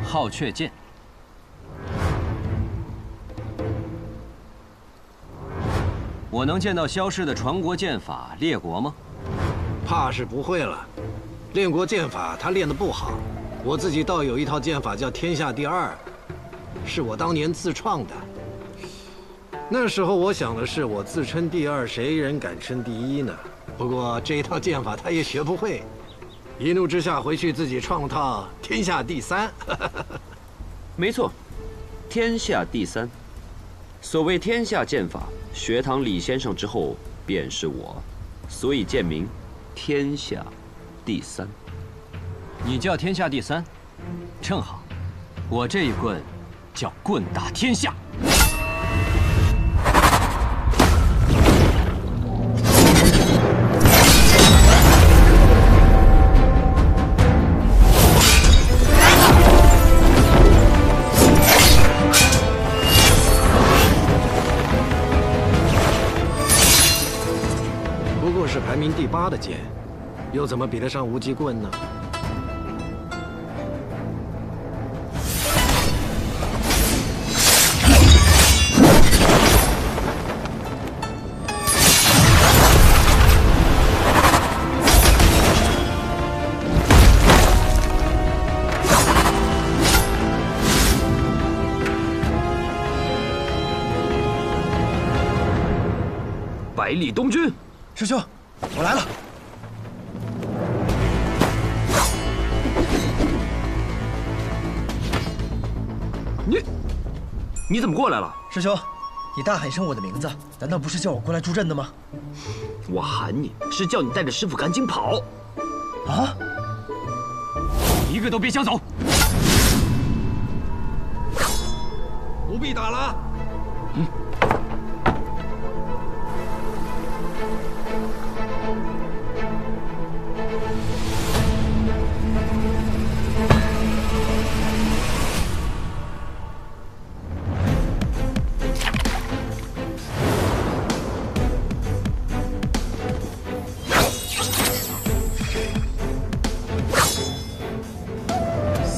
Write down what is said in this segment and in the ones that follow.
好雀剑。我能见到萧氏的传国剑法列国吗？怕是不会了。练国剑法他练得不好，我自己倒有一套剑法叫天下第二，是我当年自创的。那时候我想的是，我自称第二，谁人敢称第一呢？不过这一套剑法他也学不会，一怒之下回去自己创套天下第三。没错，天下第三。所谓天下剑法，学堂李先生之后便是我，所以剑名天下第三。你叫天下第三，正好，我这一棍叫棍打天下。是排名第8的剑，又怎么比得上无极棍呢？百里东军，师兄。我来了。你怎么过来了？师兄，你大喊一声我的名字，难道不是叫我过来助阵的吗？我喊你是叫你带着师傅赶紧跑。啊！一个都别想走！不必打了。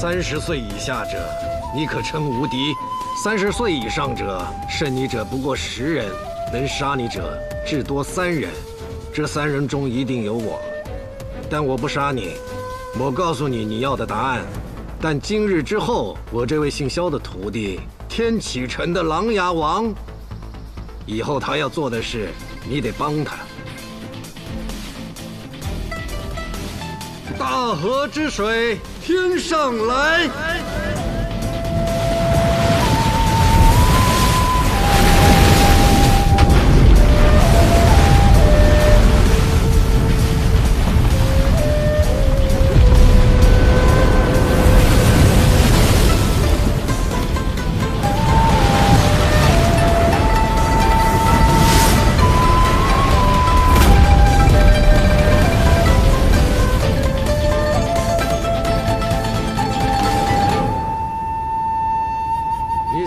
30岁以下者，你可称无敌；30岁以上者，胜你者不过10人，能杀你者至多3人。这3人中一定有我，但我不杀你。我告诉你你要的答案，但今日之后，我这位姓萧的徒弟，天启城的琅琊王，以后他要做的事，你得帮他。大河之水天上来。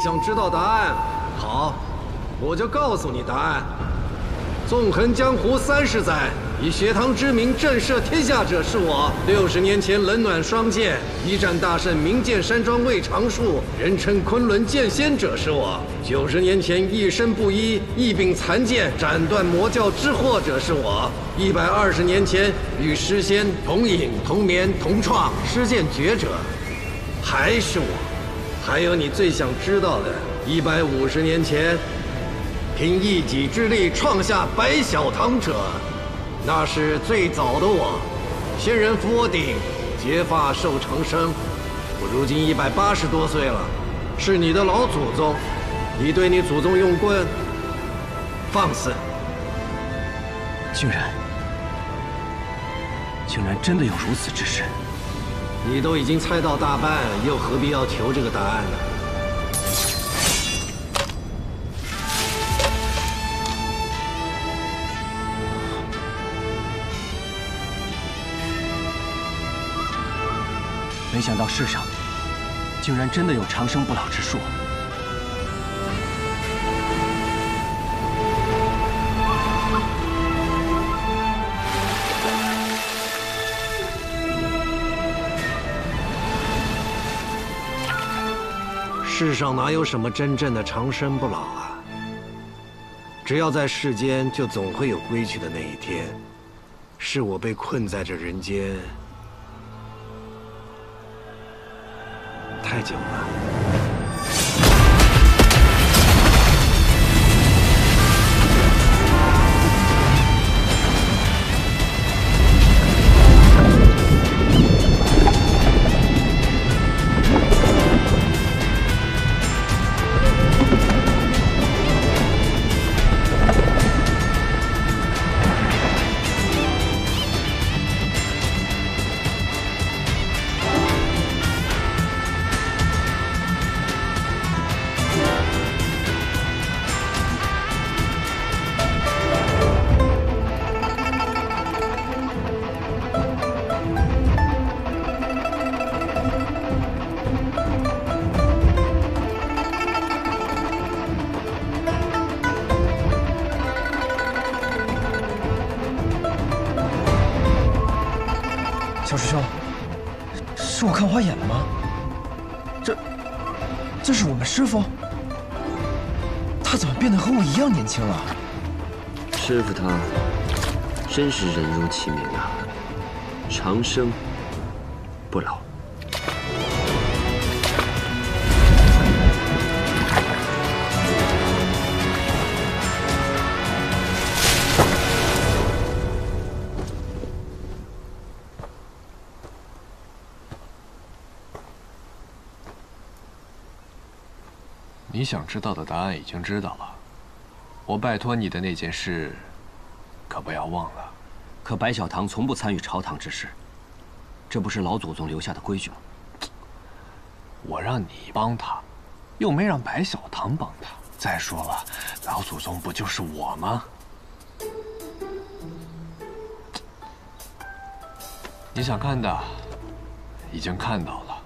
想知道答案？好，我就告诉你答案。纵横江湖30载，以学堂之名震慑天下者是我。60年前冷暖双剑，一战大胜名剑山庄魏长树，人称昆仑剑仙者是我。90年前一身不衣，一柄残剑斩断魔教之祸者是我。120年前与诗仙同饮同眠同创，施剑绝者还是我。还有你最想知道的，150年前，凭一己之力创下白小堂者，那是最早的我。仙人扶我顶，结发寿长生。我如今180多岁了，是你的老祖宗。你对你祖宗用棍，放肆！竟然真的有如此之事。你都已经猜到大半，又何必要求这个答案呢？没想到世上竟然真的有长生不老之术。世上哪有什么真正的长生不老啊？只要在世间，就总会有归去的那一天。是我被困在这人间太久了。小师兄，是我看花眼了吗？这是我们师傅？他怎么变得和我一样年轻了？师傅他真是人如其名啊，长生不老。你想知道的答案已经知道了，我拜托你的那件事，可不要忘了。可白小棠从不参与朝堂之事，这不是老祖宗留下的规矩吗？我让你帮他，又没让白小棠帮他。再说了，老祖宗不就是我吗？你想看的，已经看到了。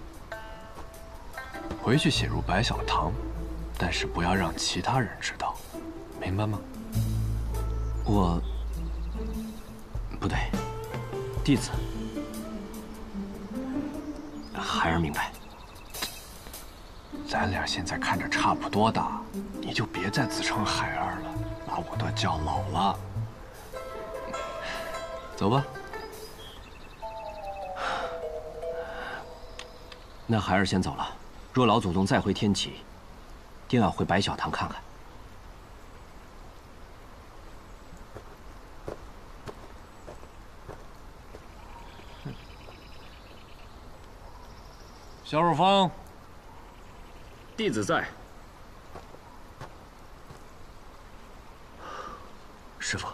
回去写入白小棠。但是不要让其他人知道，明白吗？我不对，弟子孩儿明白。咱俩现在看着差不多大，你就别再自称孩儿了，把我都叫老了。走吧。那孩儿先走了。若老祖宗再回天启，定要回白小棠看看。小乳芳，弟子在。师傅，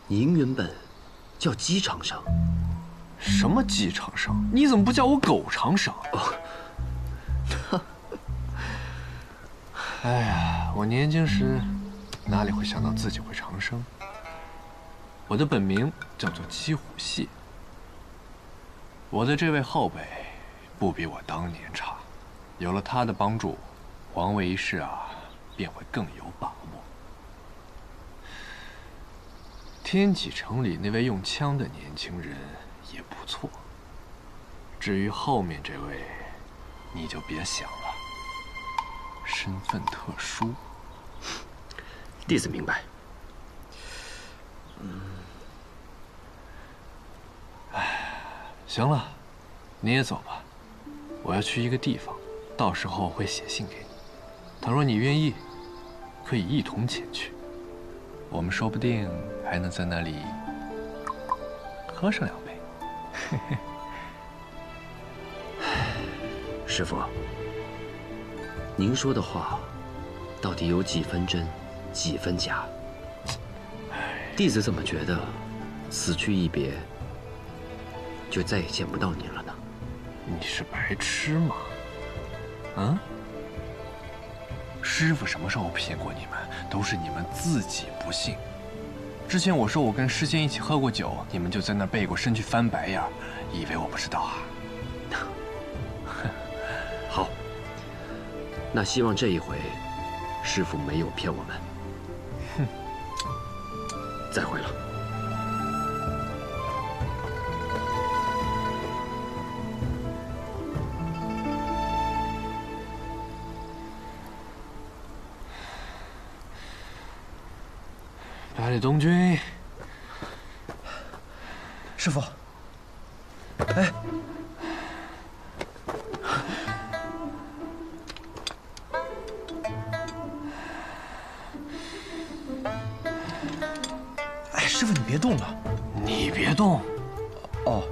您原本叫姬长生。什么姬长生？你怎么不叫我苟长生？哎呀，我年轻时哪里会想到自己会长生？我的本名叫做姬虎系。我的这位后辈不比我当年差，有了他的帮助，皇位一事啊便会更有把握。天启城里那位用枪的年轻人也不错。至于后面这位，你就别想了。身份特殊，弟子明白。行了，你也走吧。我要去一个地方，到时候会写信给你。倘若你愿意，可以一同前去。我们说不定还能在那里喝上2杯。师父。您说的话，到底有几分真，几分假？弟子怎么觉得，此去一别，就再也见不到您了呢？你是白痴吗？嗯？师父什么时候骗过你们？都是你们自己不信。之前我说我跟师仙一起喝过酒，你们就在那背过身去翻白眼，以为我不知道啊？好。那希望这一回，师父没有骗我们。哼，再会了。李东君，师傅，哎，哎，师傅你别动了。你别动。哦。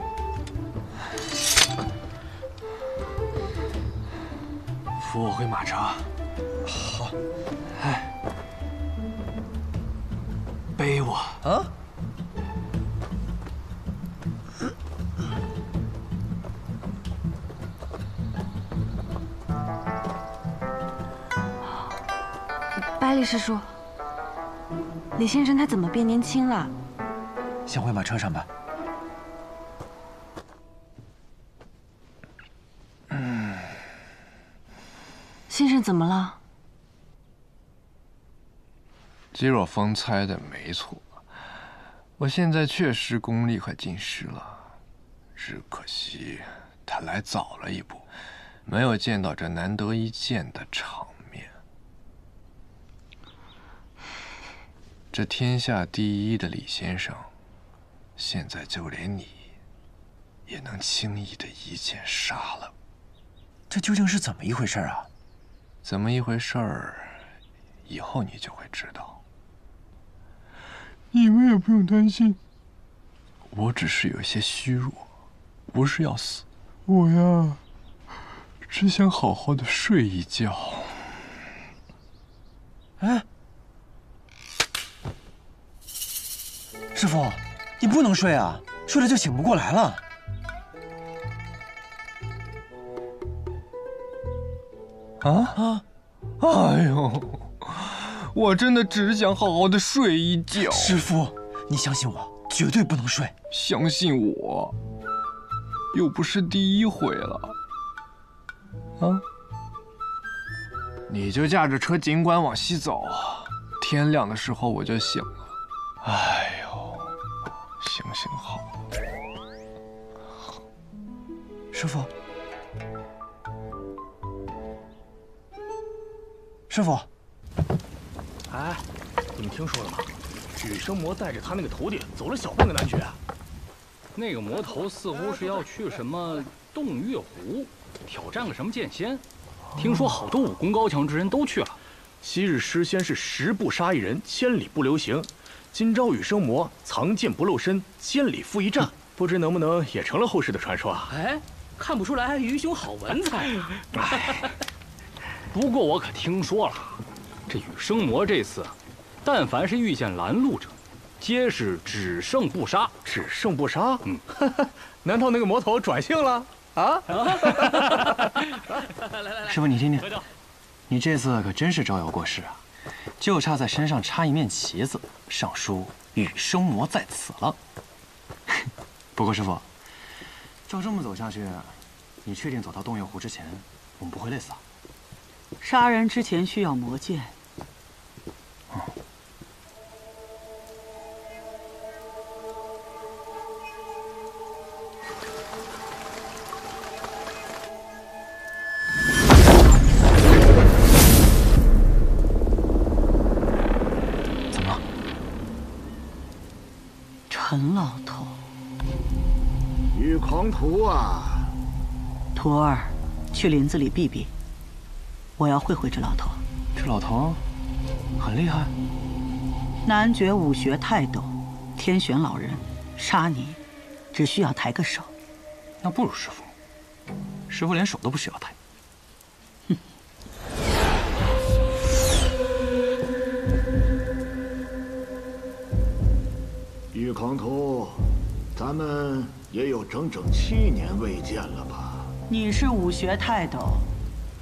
扶我回马车。好。哎，背我。啊？百里师叔，李先生他怎么变年轻了？先回马车上吧。先生怎么了？肌若风猜的没错，我现在确实功力快尽失了，只可惜他来早了一步，没有见到这难得一见的场面。这天下第一的李先生，现在就连你也能轻易的一剑杀了。这究竟是怎么一回事啊？怎么一回事儿？以后你就会知道。你们也不用担心，我只是有些虚弱，不是要死。我呀，只想好好的睡一觉。哎，师傅，你不能睡啊，睡了就醒不过来了。啊！哎呦，我真的只想好好的睡一觉。师傅，你相信我，绝对不能睡。相信我，又不是第一回了。啊！你就驾着车尽管往西走，天亮的时候我就醒了。哎呦，行行好。师傅。师傅，哎，你们听说了吗？羽生魔带着他那个徒弟走了小半个南绝。那个魔头似乎是要去什么洞月湖，挑战个什么剑仙。听说好多武功高强之人都去了。昔日师仙是10步杀一人，千里不留行。今朝羽生魔藏剑不露身，千里赴一战，不知能不能也成了后世的传说啊？哎，看不出来于兄好文采啊。不过我可听说了，这羽生魔这次，但凡是遇见拦路者，皆是只胜不杀。只胜不杀？难道那个魔头转性了啊？师傅，你听听，你这次可真是招摇过市啊，就差在身上插一面旗子，上书“羽生魔在此”了。不过师傅，照这么走下去，你确定走到洞月湖之前，我们不会累死啊？杀人之前需要魔剑。怎么了？陈老头。羽狂徒啊！徒儿，去林子里避避。我要会会这老头。这老头很厉害。男爵武学泰斗，天选老人，杀你只需要抬个手。那不如师傅，师傅连手都不需要抬。羽狂徒，咱们也有整整7年未见了吧？你是武学泰斗。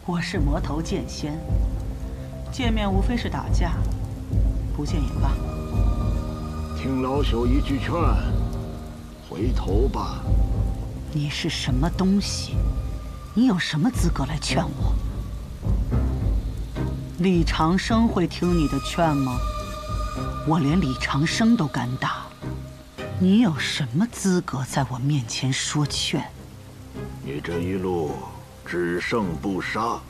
我是魔头剑仙，见面无非是打架，不见也罢。听老朽一句劝，回头吧。你是什么东西？你有什么资格来劝我？李长生会听你的劝吗？我连李长生都敢打，你有什么资格在我面前说劝？你这一路只胜不杀，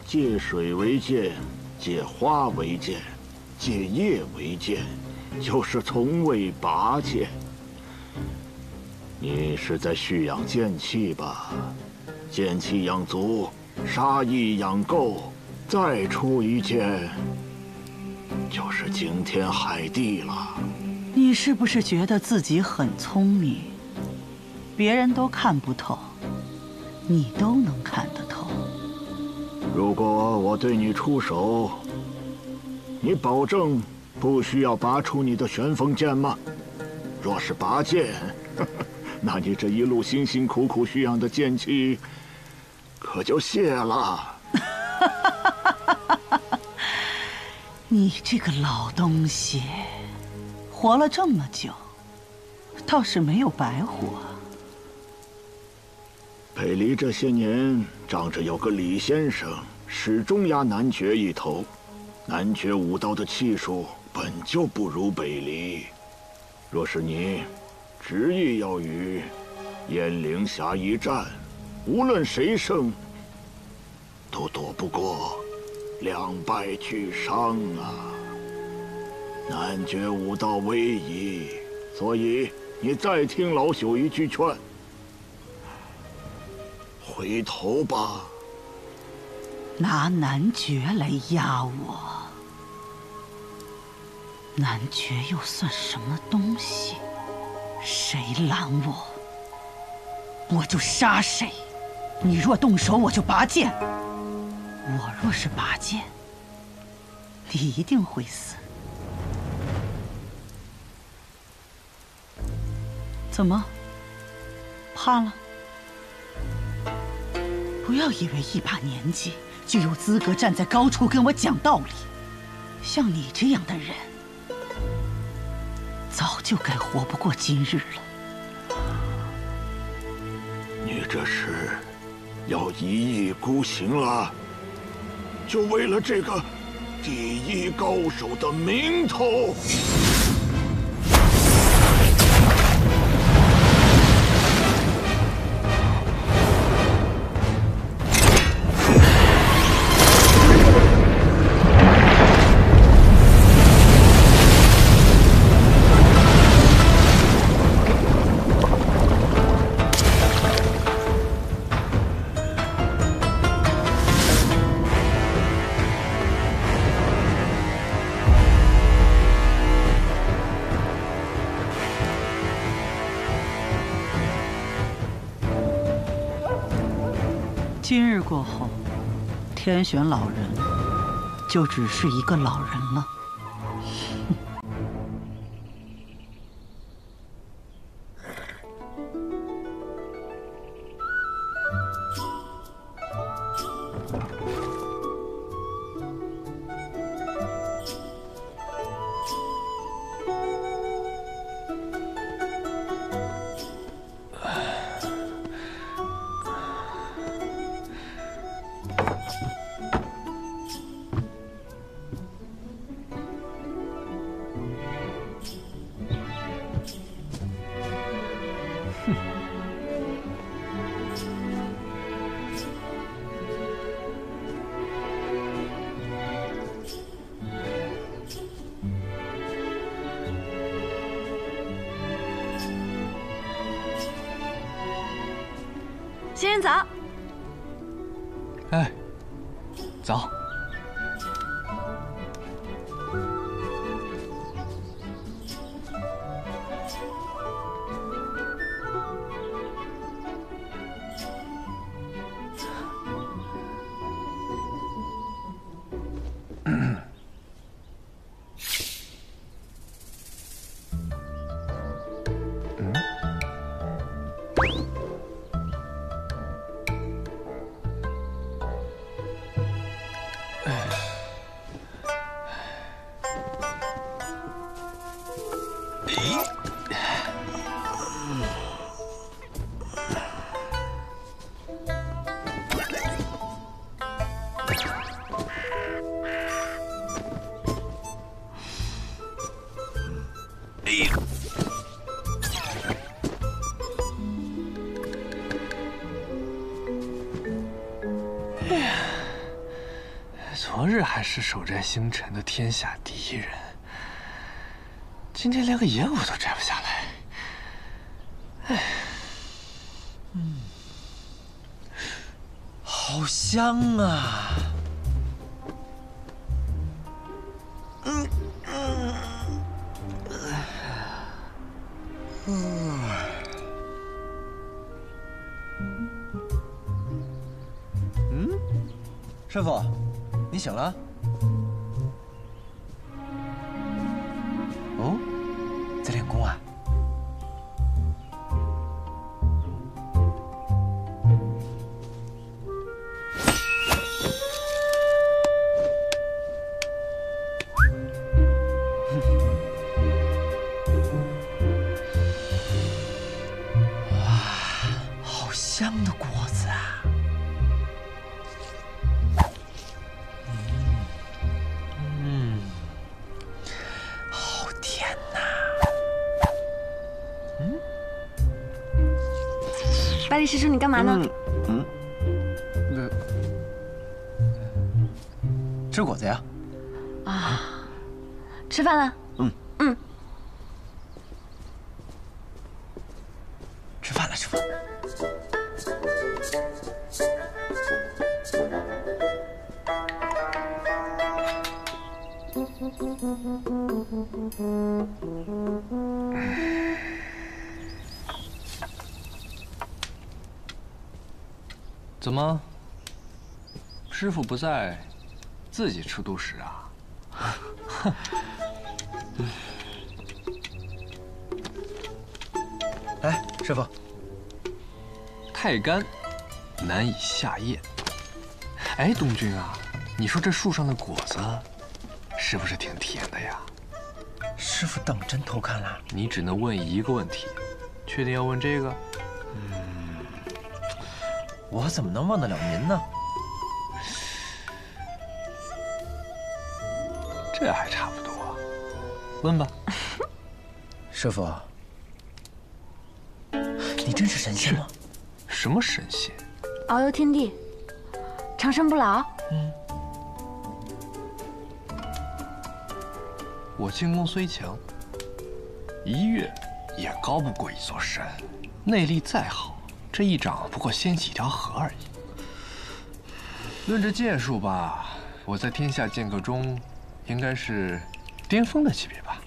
借水为剑，借花为剑，借业为鉴，就是从未拔剑。你是在蓄养剑气吧？剑气养足，杀意养够，再出一剑，就是惊天海地了。你是不是觉得自己很聪明，别人都看不透，你都能看得透？如果我对你出手，你保证不需要拔出你的旋风剑吗？若是拔剑，那你这一路辛辛苦苦蓄养的剑气，可就泄了。你这个老东西，活了这么久，倒是没有白活。北离这些年仗着有个李先生，始终压男爵一头。男爵武道的气数本就不如北离，若是你执意要与燕灵峡一战，无论谁胜，都躲不过两败俱伤啊！男爵武道威仪，所以你再听老朽一句劝，回头吧。拿男爵来压我，男爵又算什么东西？谁拦我，我就杀谁。你若动手，我就拔剑；我若是拔剑，你一定会死。怎么？怕了？不要以为一把年纪就有资格站在高处跟我讲道理。像你这样的人，早就该活不过今日了。你这是要一意孤行了？就为了这个第一高手的名头？今日过后，天选老人就只是一个老人了。仙人早。哎，早。昨日还是守寨星辰的天下第一人，今天连个野武都摘不下来。哎，好香啊！师傅，你醒了？哦，在练功啊？哇，好香的果子啊！百里师叔，你干嘛呢？吃果子呀。啊，吃饭了。吃饭了，师傅。怎么，师傅不在，自己吃独食啊？来，师傅。太干，难以下咽。哎，东君啊，你说这树上的果子，是不是挺甜的呀？师傅当真偷看了？你只能问一个问题，确定要问这个？我怎么能忘得了您呢？这还差不多，问吧。师傅，你真是神仙吗？什么神仙？遨游天地，长生不老。我轻功虽强，一跃也高不过一座山。内力再好，这一掌不过掀起一条河而已。论这剑术吧，我在天下剑客中，应该是巅峰的级别吧。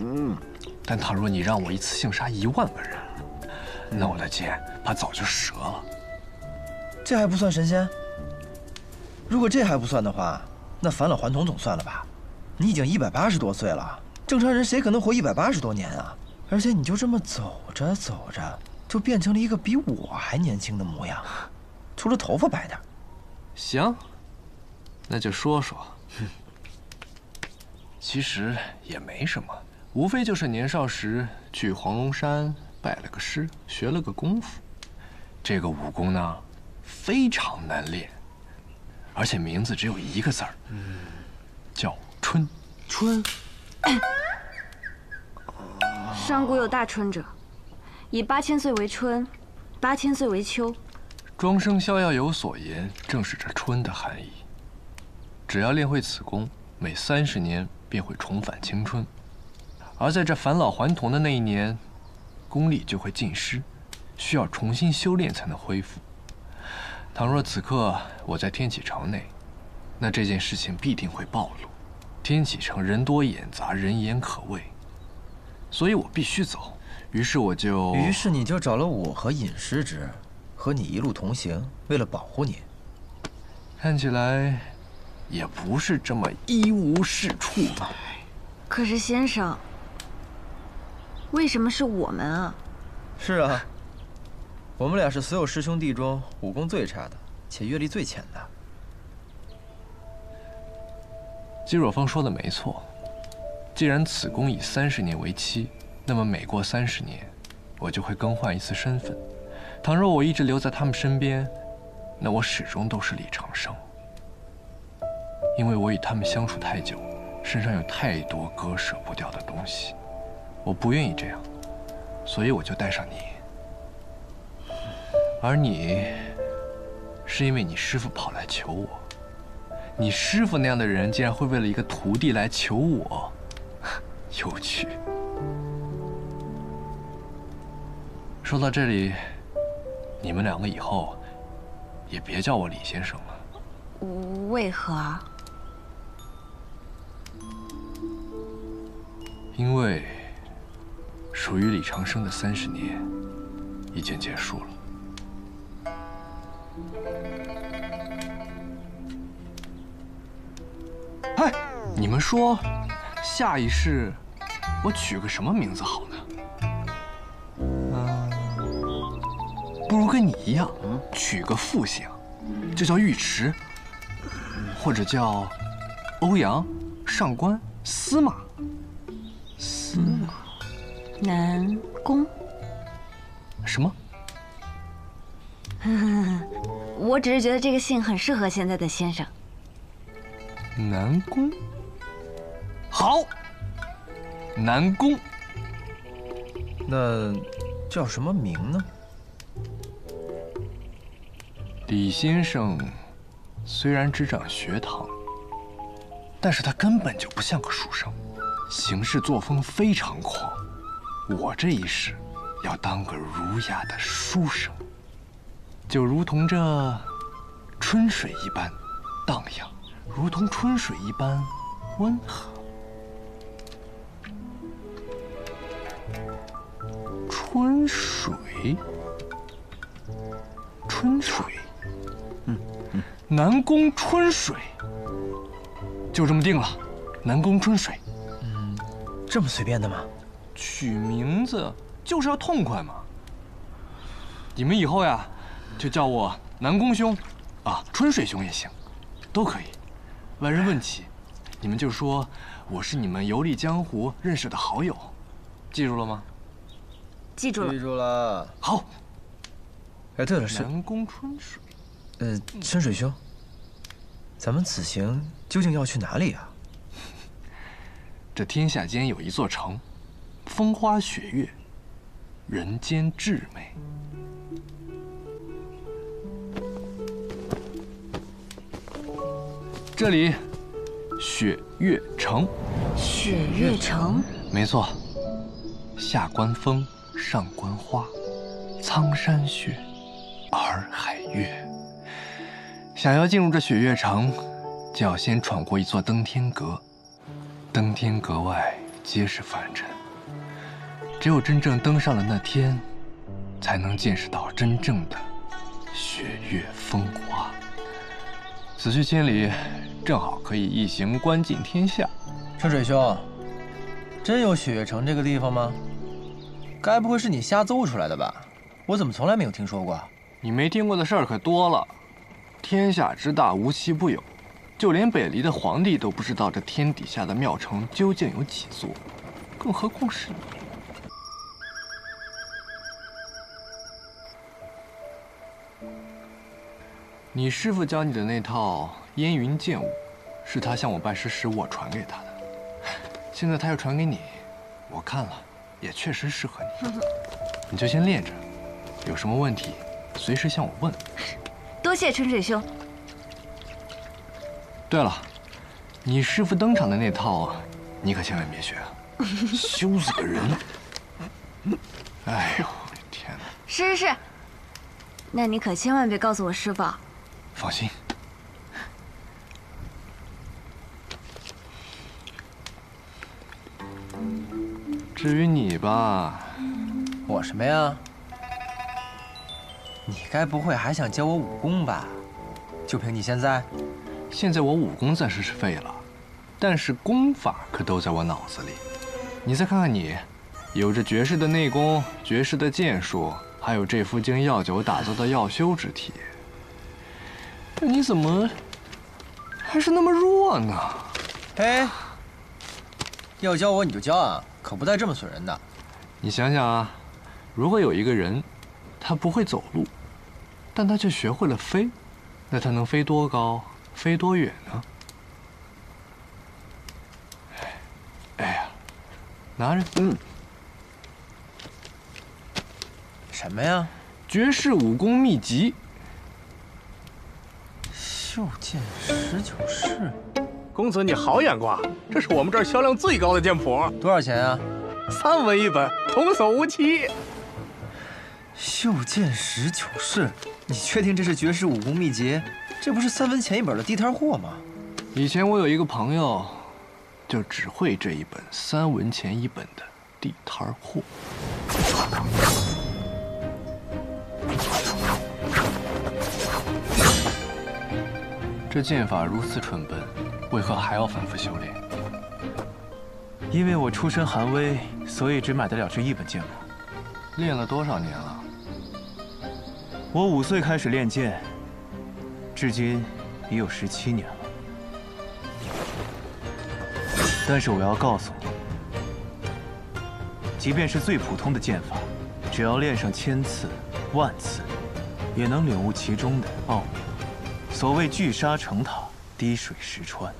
但倘若你让我一次性杀1万个人，那我的剑怕早就折了。这还不算神仙？如果这还不算的话，那返老还童总算了吧？你已经180多岁了，正常人谁可能活180多年啊？而且你就这么走着走着，就变成了一个比我还年轻的模样，除了头发白点。行，那就说说。其实也没什么，无非就是年少时去黄龙山拜了个师，学了个功夫。这个武功呢，非常难练，而且名字只有一个字儿，叫春。春。上古有大春者，以8000岁为春，8000岁为秋。庄生逍遥有所言，正是这春的含义。只要练会此功，每30年便会重返青春，而在这返老还童的那一年，功力就会尽失，需要重新修炼才能恢复。倘若此刻我在天启城内，那这件事情必定会暴露。天启城人多眼杂，人言可畏，所以我必须走。于是你就找了我和尹师侄，和你一路同行，为了保护你。看起来也不是这么一无是处嘛。可是先生，为什么是我们啊？是啊，我们俩是所有师兄弟中武功最差的，且阅历最浅的。姬若风说的没错，既然此功以30年为期，那么每过30年，我就会更换一次身份。倘若我一直留在他们身边，那我始终都是李长生。因为我与他们相处太久，身上有太多割舍不掉的东西，我不愿意这样，所以我就带上你。而你，是因为你师父跑来求我，你师傅那样的人竟然会为了一个徒弟来求我，有趣。说到这里，你们两个以后也别叫我李先生了。为何？因为属于李长生的30年已经结束了。哎，你们说，下一世我取个什么名字好呢？不如跟你一样，取个复姓，就叫尉迟，或者叫欧阳、上官、司马。司马，南宫。什么？我只是觉得这个姓很适合现在的先生。南宫。好，南宫。那叫什么名呢？李先生虽然执掌学堂，但是他根本就不像个书生，行事作风非常狂。我这一世要当个儒雅的书生，就如同这春水一般荡漾，如同春水一般温和。春水，春水。南宫春水，就这么定了。南宫春水，这么随便的吗？取名字就是要痛快嘛。你们以后呀，就叫我南宫兄，啊，春水兄也行，都可以。外人问起，你们就说我是你们游历江湖认识的好友，记住了吗？记住了。记住了。好。哎，对了，南宫春水。春水兄，咱们此行究竟要去哪里啊？这天下间有一座城，风花雪月，人间至美。这里，雪月城。雪月城。没错，下关风，上关花，苍山雪，洱海月。想要进入这雪月城，就要先闯过一座登天阁。登天阁外皆是凡尘，只有真正登上了那天，才能见识到真正的雪月风华。此去千里，正好可以一行观尽天下。春水兄，真有雪月城这个地方吗？该不会是你瞎诌出来的吧？我怎么从来没有听说过？你没听过的事儿可多了。天下之大，无奇不有，就连北离的皇帝都不知道这天底下的庙城究竟有几座，更何况是你。你师傅教你的那套烟云剑舞，是他向我拜师时我传给他的。现在他又传给你，我看了也确实适合你。你就先练着，有什么问题随时向我问。多谢春水兄。对了，你师傅登场的那套，你可千万别学啊，羞死个人！哎呦，天哪！是，那你可千万别告诉我师傅。放心。至于你吧，我什么呀？你该不会还想教我武功吧？就凭你现在？现在我武功暂时是废了，但是功法可都在我脑子里。你再看看你，有着绝世的内功、绝世的剑术，还有这副经药酒打造的药修之体。但你怎么还是那么弱呢？哎，要教我你就教啊，可不带这么损人的。你想想啊，如果有一个人，他不会走路，但他却学会了飞，那他能飞多高，飞多远呢？哎呀，拿着，什么呀？绝世武功秘籍。袖剑19式。公子你好眼光，这是我们这儿销量最高的剑谱。多少钱啊？3文一本，童叟无欺。袖剑19式，你确定这是绝世武功秘籍？这不是3文钱一本的地摊货吗？以前我有一个朋友，就只会这一本3文钱一本的地摊货。这剑法如此蠢笨，为何还要反复修炼？因为我出身寒微，所以只买得了这一本剑谱。练了多少年了？我5岁开始练剑，至今已有17年了。但是我要告诉你，即便是最普通的剑法，只要练上1000次、10000次，也能领悟其中的奥妙。所谓聚沙成塔，滴水石穿。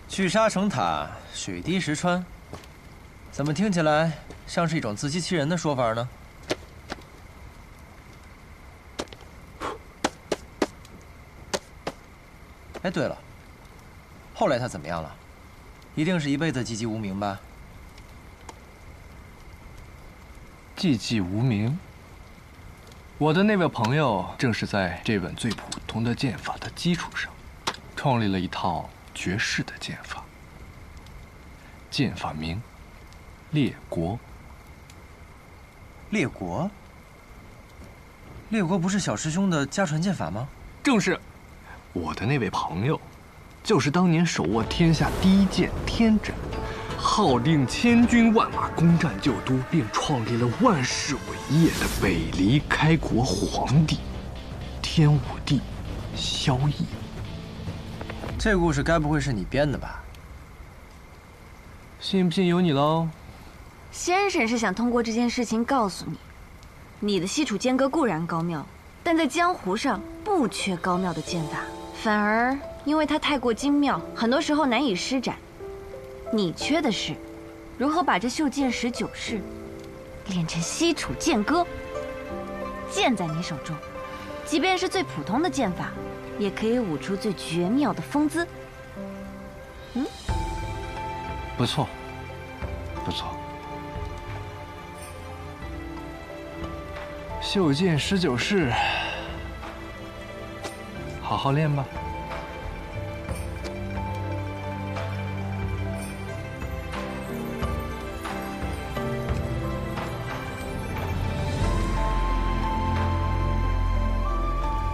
聚沙成塔，水滴石穿，怎么听起来像是一种自欺欺人的说法呢？哎，对了，后来他怎么样了？一定是一辈子寂寂无名吧？寂寂无名。我的那位朋友正是在这本最普通的剑法的基础上，创立了一套绝世的剑法。剑法名列国。列国？列国不是小师兄的家传剑法吗？正是。我的那位朋友，就是当年手握天下第一剑天斩，号令千军万马攻占旧都，并创立了万世伟业的北离开国皇帝天武帝萧绎。这故事该不会是你编的吧？信不信由你喽。先生是想通过这件事情告诉你，你的西楚剑歌固然高妙，但在江湖上不缺高妙的剑法，反而因为它太过精妙，很多时候难以施展。你缺的是如何把这袖剑19式练成西楚剑歌。剑在你手中，即便是最普通的剑法，也可以舞出最绝妙的风姿。不错，不错。袖剑19式，好好练吧。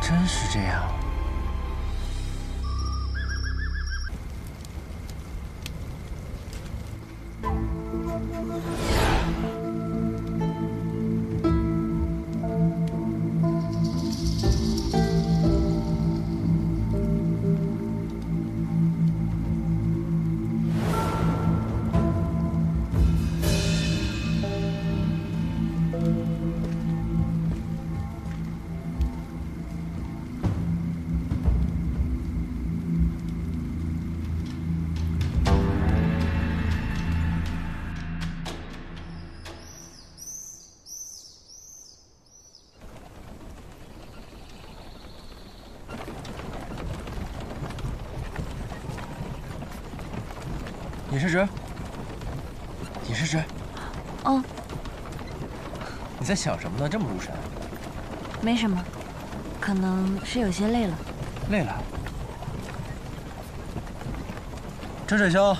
真是这样。尹世直，尹世直，哦，你在想什么呢？这么入神？没什么，可能是有些累了。累了。陈水兄，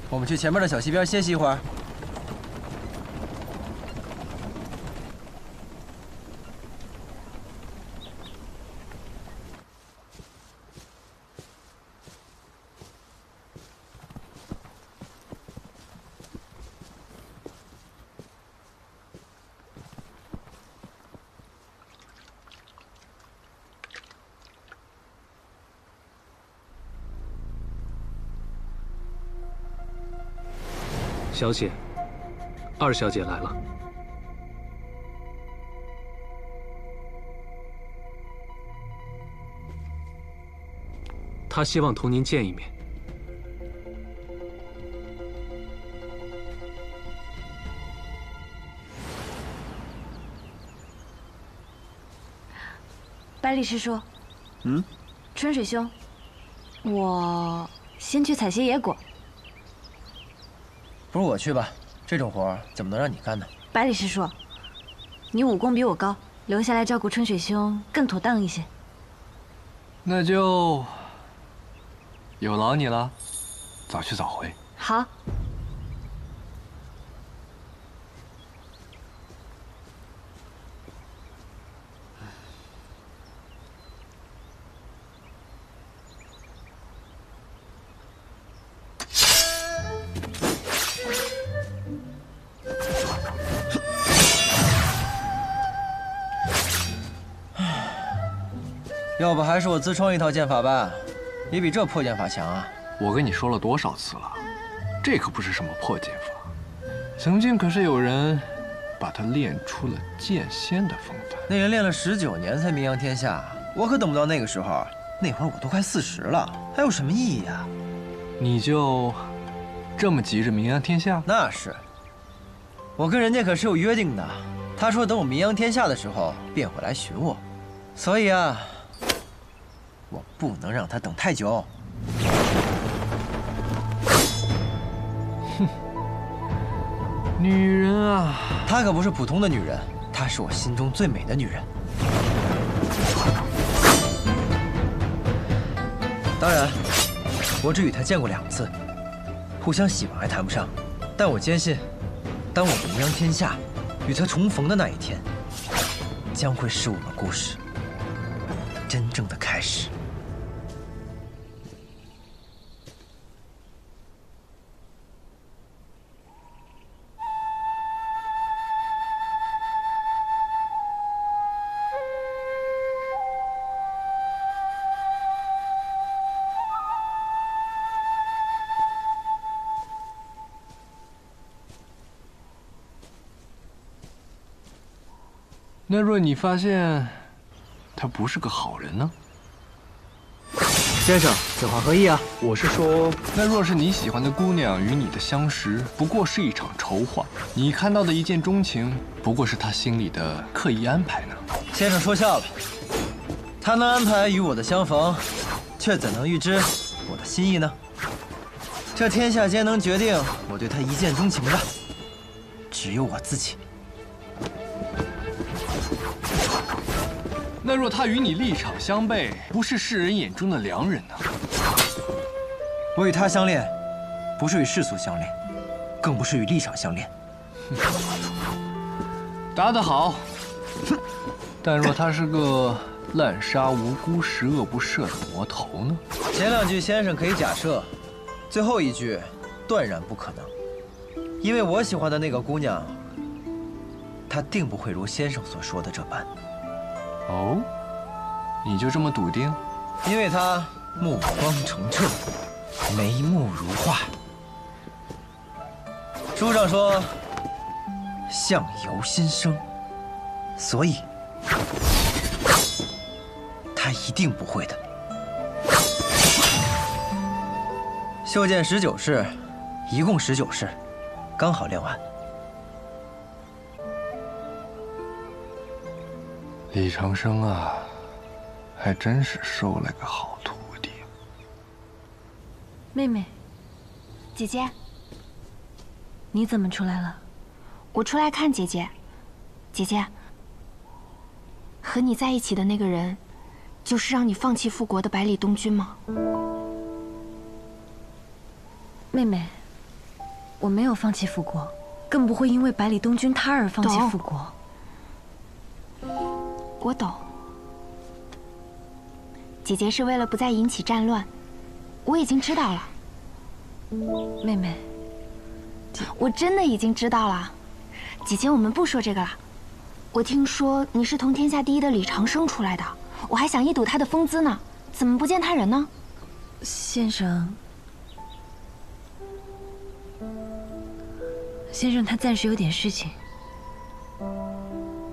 我们去前面的小溪边歇息一会儿。小姐，二小姐来了。她希望同您见一面。百里师叔，春水兄，我先去采些野果。不如我去吧，这种活怎么能让你干呢？百里师叔，你武功比我高，留下来照顾春水兄更妥当一些。那就有劳你了，早去早回。好。要不还是我自创一套剑法吧，也比这破剑法强啊！我跟你说了多少次了，这可不是什么破剑法，曾经可是有人把它练出了剑仙的风范。那人练了19年才名扬天下，我可等不到那个时候。那会儿我都快40了，还有什么意义啊？你就这么急着名扬天下？那是，我跟人家可是有约定的。他说等我名扬天下的时候便会来寻我，所以啊，我不能让他等太久。哼，女人啊，她可不是普通的女人，她是我心中最美的女人。当然，我只与她见过2次，互相喜欢还谈不上，但我坚信，当我名扬天下，与她重逢的那一天，将会是我们故事真正的开始。那若你发现他不是个好人呢？先生，此话何意啊？我是说，那若是你喜欢的姑娘与你的相识不过是一场筹划，你看到的一见钟情不过是他心里的刻意安排呢？先生说笑了，他能安排与我的相逢，却怎能预知我的心意呢？这天下间能决定我对他一见钟情的，只有我自己。那若他与你立场相悖，不是世人眼中的良人呢？我与他相恋，不是与世俗相恋，更不是与立场相恋。答得好。但若他是个滥杀无辜、十恶不赦的魔头呢？前2句先生可以假设，最后1句断然不可能，因为我喜欢的那个姑娘，她定不会如先生所说的这般。哦，你就这么笃定？因为她目光澄澈，眉目如画。书上说相由心生，所以她一定不会的。袖剑19式，一共19式，刚好练完。李长生啊，还真是收了个好徒弟。妹妹，姐姐，你怎么出来了？我出来看姐姐。姐姐，和你在一起的那个人，就是让你放弃复国的百里东君吗？妹妹，我没有放弃复国，更不会因为百里东君他而放弃复国。我懂，姐姐是为了不再引起战乱，我已经知道了。妹妹，我真的已经知道了。姐姐，我们不说这个了。我听说你是同天下第一的李长生出来的，我还想一睹他的风姿呢，怎么不见他人呢？先生，先生他暂时有点事情，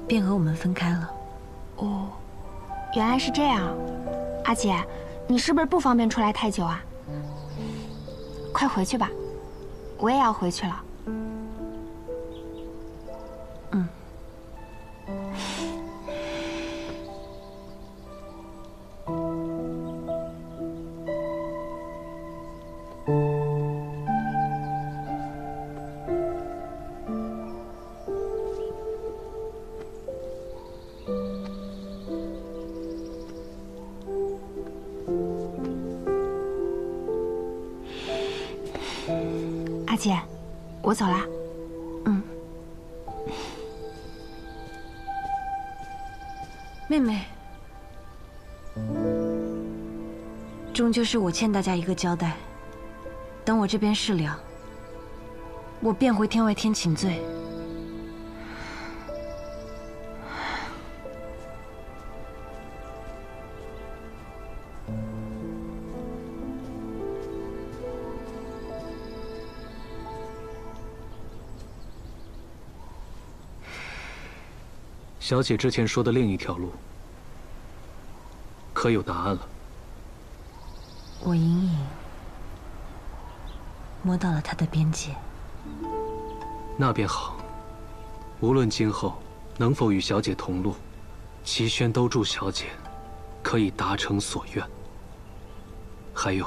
便和我们分开了。哦，原来是这样。阿姐，你是不是不方便出来太久啊？快回去吧，我也要回去了。嗯。阿姐，我走啦。嗯。妹妹，终究是我欠大家一个交代。等我这边事了，我便回天外天请罪。小姐之前说的另一条路，可有答案了？我隐隐摸到了他的边界。那便好。无论今后能否与小姐同路，齐宣都祝小姐可以达成所愿。还有，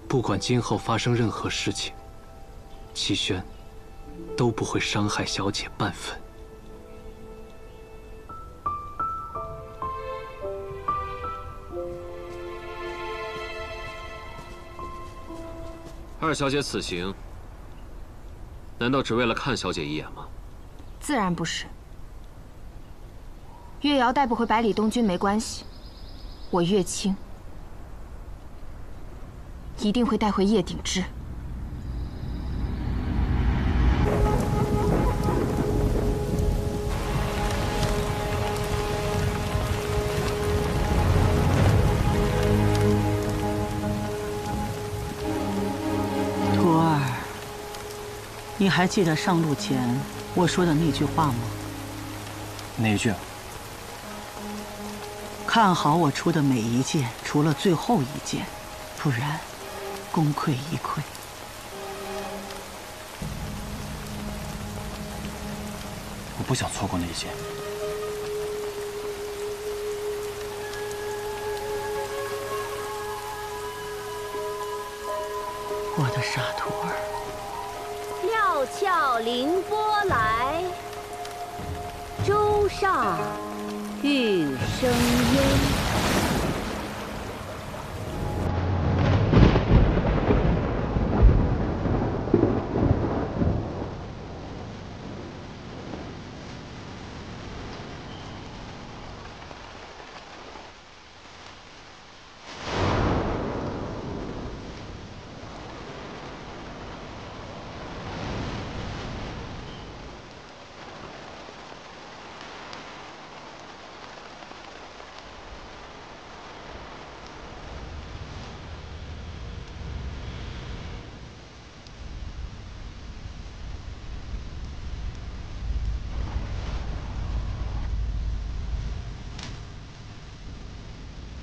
不管今后发生任何事情，齐宣都不会伤害小姐半分。二小姐此行，难道只为了看小姐一眼吗？自然不是。岳瑶带不回百里东军没关系，我岳青一定会带回叶鼎之。徒儿，你还记得上路前我说的那句话吗？哪一句？看好我出的每一剑，除了最后一剑，不然功亏一篑。我不想错过那一剑。我的傻徒儿。料峭凌波来，舟上玉生烟。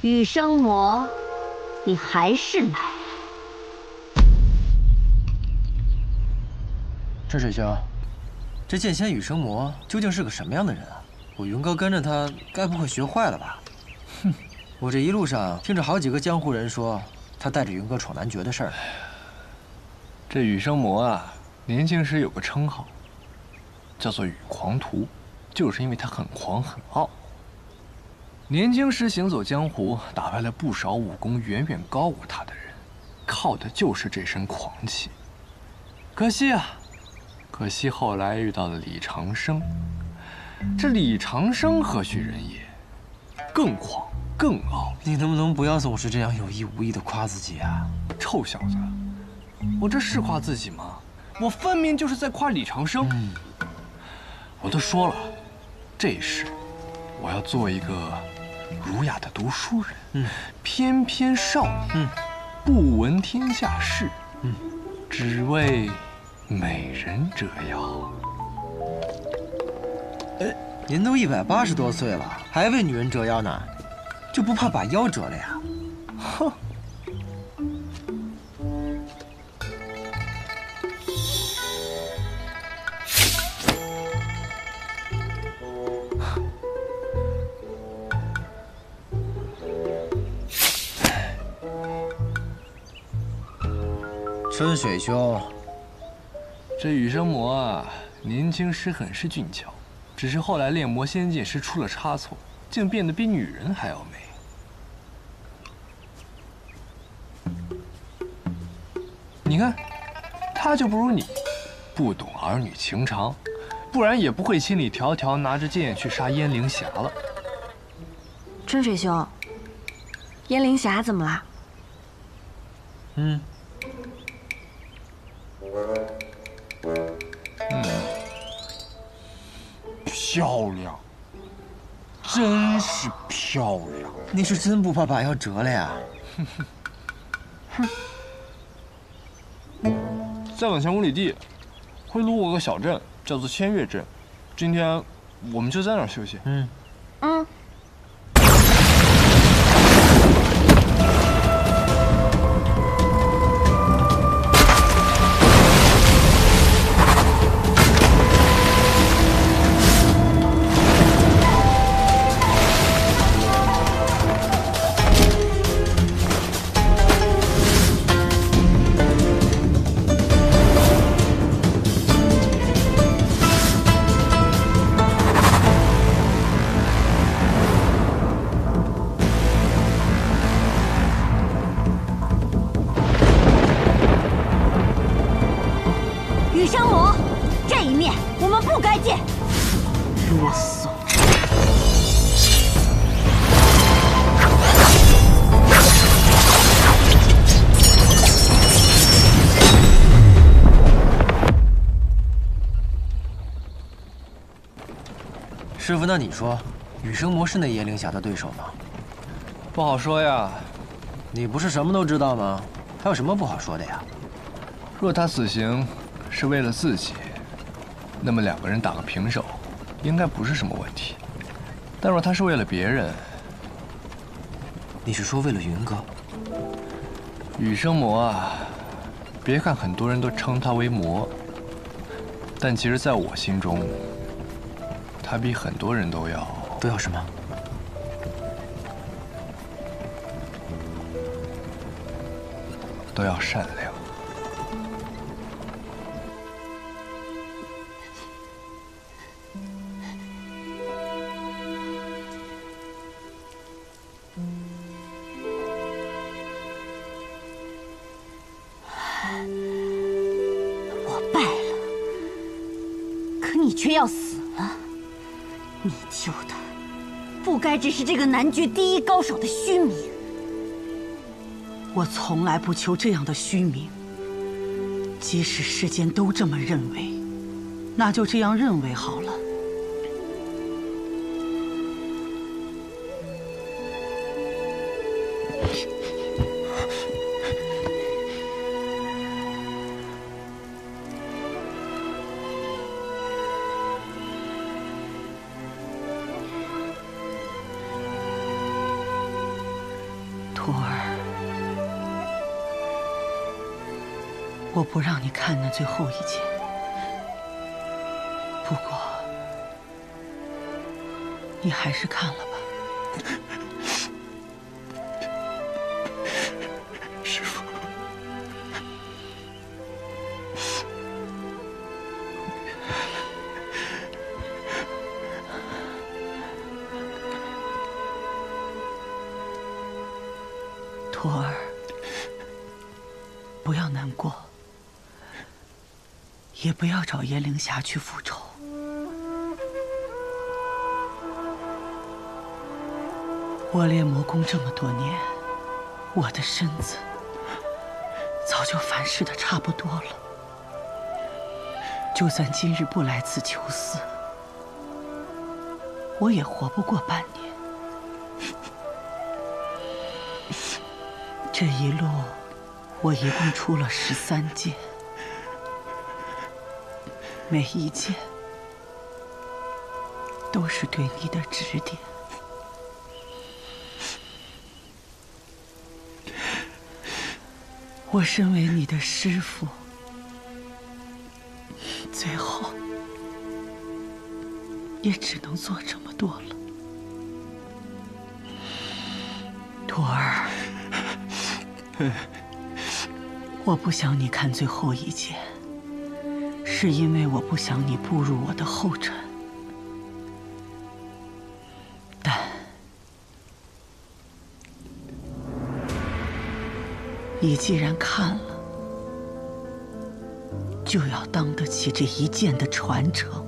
羽生魔，你还是来。郑水兄，这剑仙羽生魔究竟是个什么样的人啊？我云哥跟着他，该不会学坏了吧？哼，我这一路上听着好几个江湖人说，他带着云哥闯男爵的事儿。这羽生魔啊，年轻时有个称号，叫做羽狂徒，就是因为他很狂很傲。年轻时行走江湖，打败了不少武功远远高过他的人，靠的就是这身狂气。可惜啊，可惜后来遇到了李长生。这李长生何许人也？更狂更傲。你能不能不要总是这样有意无意的夸自己啊？臭小子，我这是夸自己吗？我分明就是在夸李长生。我都说了，这一世我要做一个儒雅的读书人，翩翩少年，不闻天下事，只为美人折腰。您都180多岁了，还为女人折腰呢，就不怕把腰折了呀？哼！春水兄，这羽生魔啊，年轻时很是俊俏，只是后来炼魔仙剑时出了差错，竟变得比女人还要美。你看，他就不如你，不懂儿女情长，不然也不会千里迢迢拿着剑去杀燕灵霞了。春水兄，燕灵霞怎么啦？漂亮，真是漂亮！你是真不怕把腰折了呀？哼！再往前5里地，会路过个小镇，叫做千月镇。今天我们就在那儿休息。嗯。羽生魔，这一面我们不该见。啰嗦。师傅，那你说，羽生魔是那燕灵霞的对手吗？不好说呀。你不是什么都知道吗？还有什么不好说的呀？若他死刑是为了自己，那么2个人打个平手，应该不是什么问题。但若他是为了别人，你是说为了云哥？羽生魔啊，别看很多人都称他为魔，但其实在我心中，他比很多人都要什么？都要善良。我败了，可你却要死了。你救的不该只是这个男爵第1高手的虚名。我从来不求这样的虚名，即使世间都这么认为，那就这样认为好了。徒儿，我不让你看那最后一剑，不过你还是看了吧。师父，徒儿，不要难过，也不要找燕灵霞去复仇。我练魔功这么多年，我的身子早就反噬的差不多了。就算今日不来此求嗣，我也活不过半年。这一路，我一共出了13剑，每一件都是对你的指点。我身为你的师父，最后也只能做这么多了。徒儿，我不想你看最后一剑，是因为我不想你步入我的后尘。但你既然看了，就要当得起这一剑的传承。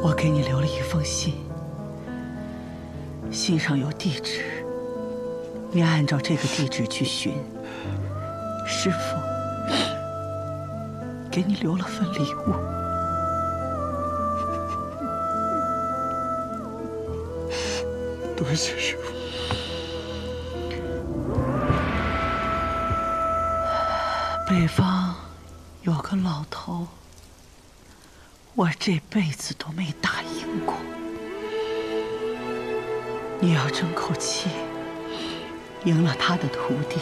我给你留了一封信，信上有地址，你按照这个地址去寻。师父给你留了份礼物。多谢师父。北方有个老头，我这辈子都没打赢过。你要争口气，赢了他的徒弟。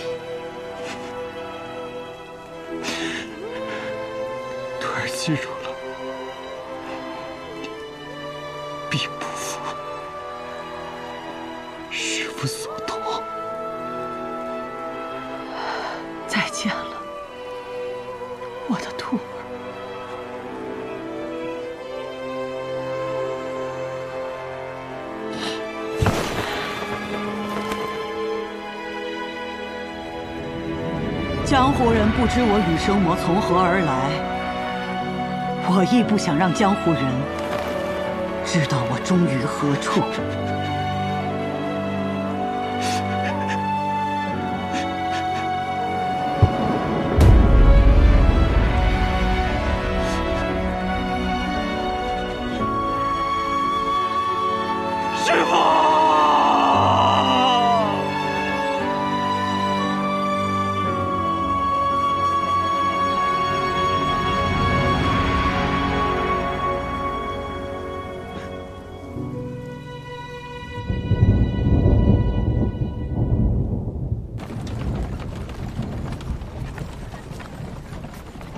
徒儿记住了，必不负师父所托。再见了，我的徒儿。江湖人不知我羽生魔从何而来，我亦不想让江湖人知道我终于何处。师父！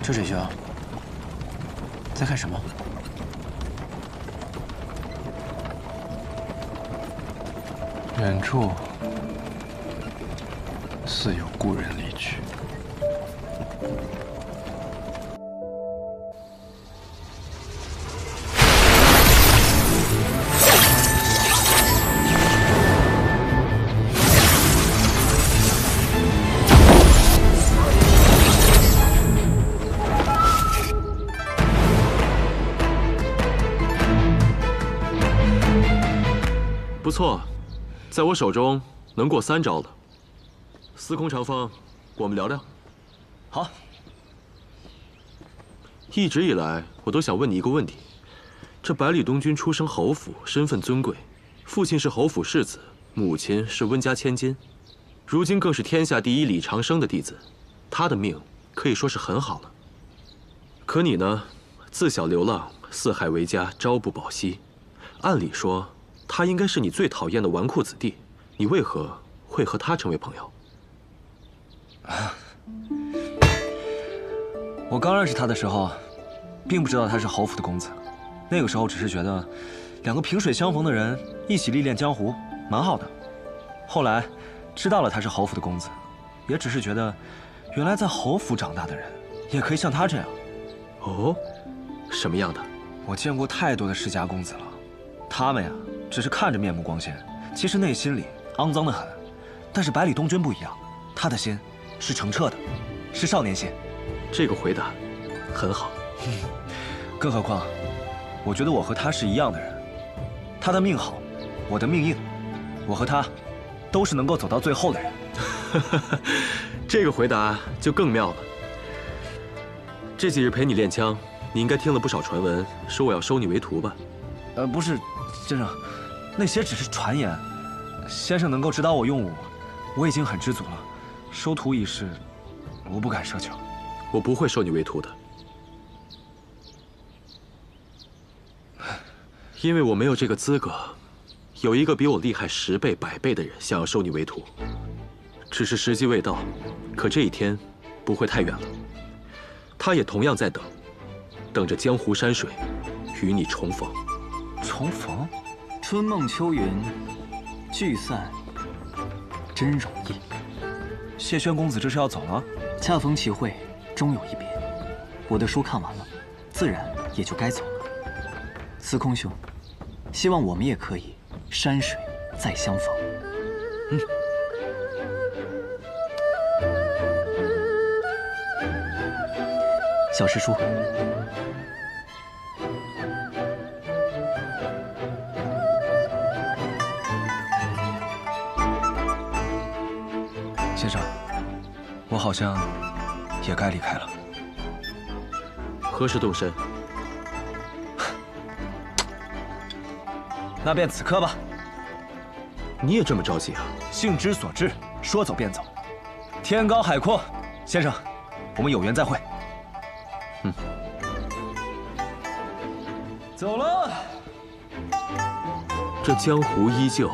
周水兄，在看什么？远处似有故人离去。不错，在我手中能过3招了。司空长风，我们聊聊。好。一直以来，我都想问你一个问题：这百里东君出生侯府，身份尊贵，父亲是侯府世子，母亲是温家千金，如今更是天下第一李长生的弟子，他的命可以说是很好了。可你呢，自小流浪，四海为家，朝不保夕。按理说，他应该是你最讨厌的纨绔子弟，你为何会和他成为朋友？我刚认识他的时候，并不知道他是侯府的公子，那个时候只是觉得2个萍水相逢的人一起历练江湖，蛮好的。后来知道了他是侯府的公子，也只是觉得，原来在侯府长大的人也可以像他这样。哦，什么样的？我见过太多的世家公子了，他们呀，只是看着面目光鲜，其实内心里肮脏得很。但是百里东君不一样，他的心是澄澈的，是少年心。这个回答很好。更何况，我觉得我和他是一样的人，他的命好，我的命硬，我和他都是能够走到最后的人。这个回答就更妙了。这几日陪你练枪，你应该听了不少传闻，说我要收你为徒吧？不是，先生，那些只是传言。先生能够指导我用武，我已经很知足了，收徒一事，我不敢奢求。我不会收你为徒的，因为我没有这个资格。有一个比我厉害10倍、100倍的人想要收你为徒，只是时机未到。可这一天不会太远了，他也同样在等，等着江湖山水与你重逢。重逢？春梦秋云，聚散真容易。谢轩公子这是要走了？恰逢其会，终有一别。我的书看完了，自然也就该走了。司空兄，希望我们也可以山水再相逢。小师叔，先生，我好像也该离开了。何时动身？那便此刻吧。你也这么着急啊？兴之所至，说走便走。天高海阔，先生，我们有缘再会。走了。这江湖依旧，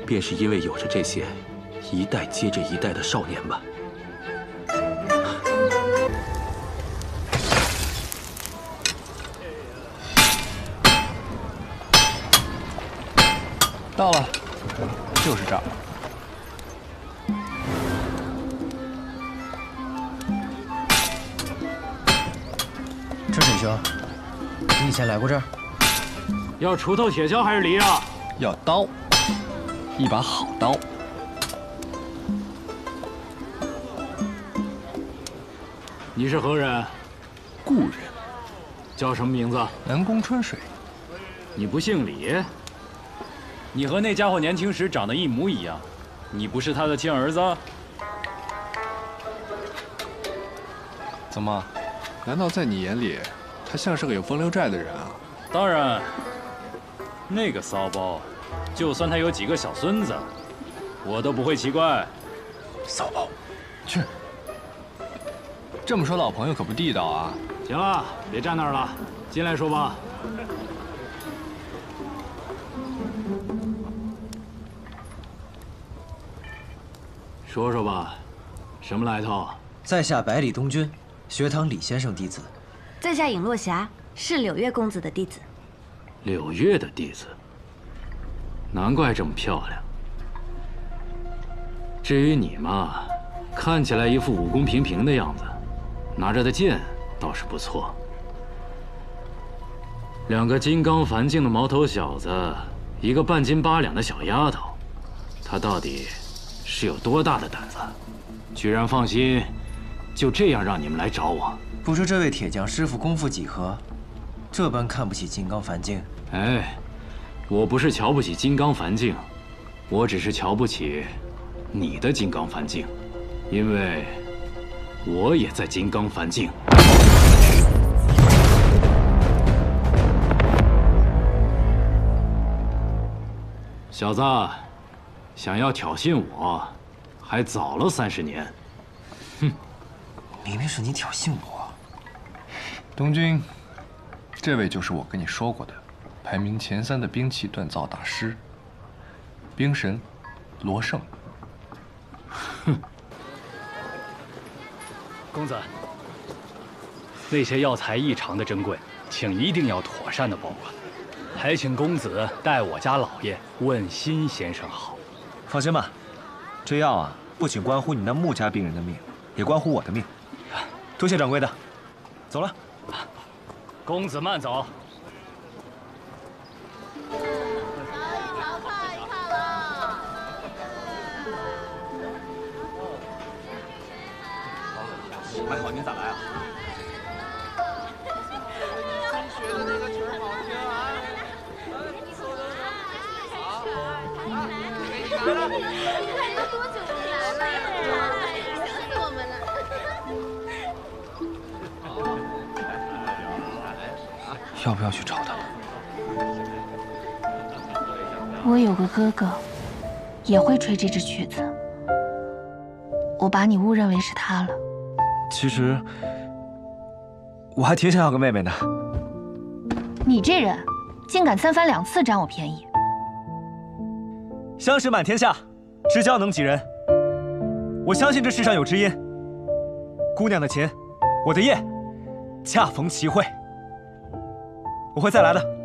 便是因为有着这些一代接着一代的少年吧。到了，就是这儿。春水兄，你以前来过这儿？要锄头、铁锹还是犁啊？要刀，一把好刀。你是何人？故人。叫什么名字？南宫春水。你不姓李？你和那家伙年轻时长得一模一样，你不是他的亲儿子？怎么？难道在你眼里，他像是个有风流债的人啊？当然，那个骚包，就算他有几个小孙子，我都不会奇怪。骚包，去。这么说老朋友可不地道啊！行了，别站那儿了，进来说吧。说说吧，什么来头？在下百里东君，学堂李先生弟子。在下尹落霞，是柳月公子的弟子。柳月的弟子，难怪这么漂亮。至于你嘛，看起来一副武功平平的样子，拿着的剑倒是不错。2个金刚梵境的毛头小子，一个半斤8两的小丫头，她到底是有多大的胆子，居然放心就这样让你们来找我？不知这位铁匠师傅功夫几何，这般看不起金刚梵境？哎，我不是瞧不起金刚梵境，我只是瞧不起你的金刚梵境，因为我也在金刚梵境。小子，想要挑衅我，还早了30年。哼，明明是你挑衅我。东君，这位就是我跟你说过的，排名前3的兵器锻造大师，兵神罗胜。哼，公子，那些药材异常的珍贵，请一定要妥善的保管。还请公子代我家老爷问辛先生好。放心吧，这药啊，不仅关乎你那穆家病人的命，也关乎我的命。多谢掌柜的，走了。公子慢走。还好您咋来啊？要不要去找他？我有个哥哥，也会吹这支曲子。我把你误认为是他了。其实，我还挺想要个妹妹的。你这人，竟敢3番2次占我便宜！相识满天下，知交能几人？我相信这世上有知音。姑娘的琴，我的叶，恰逢其会。我会再来的。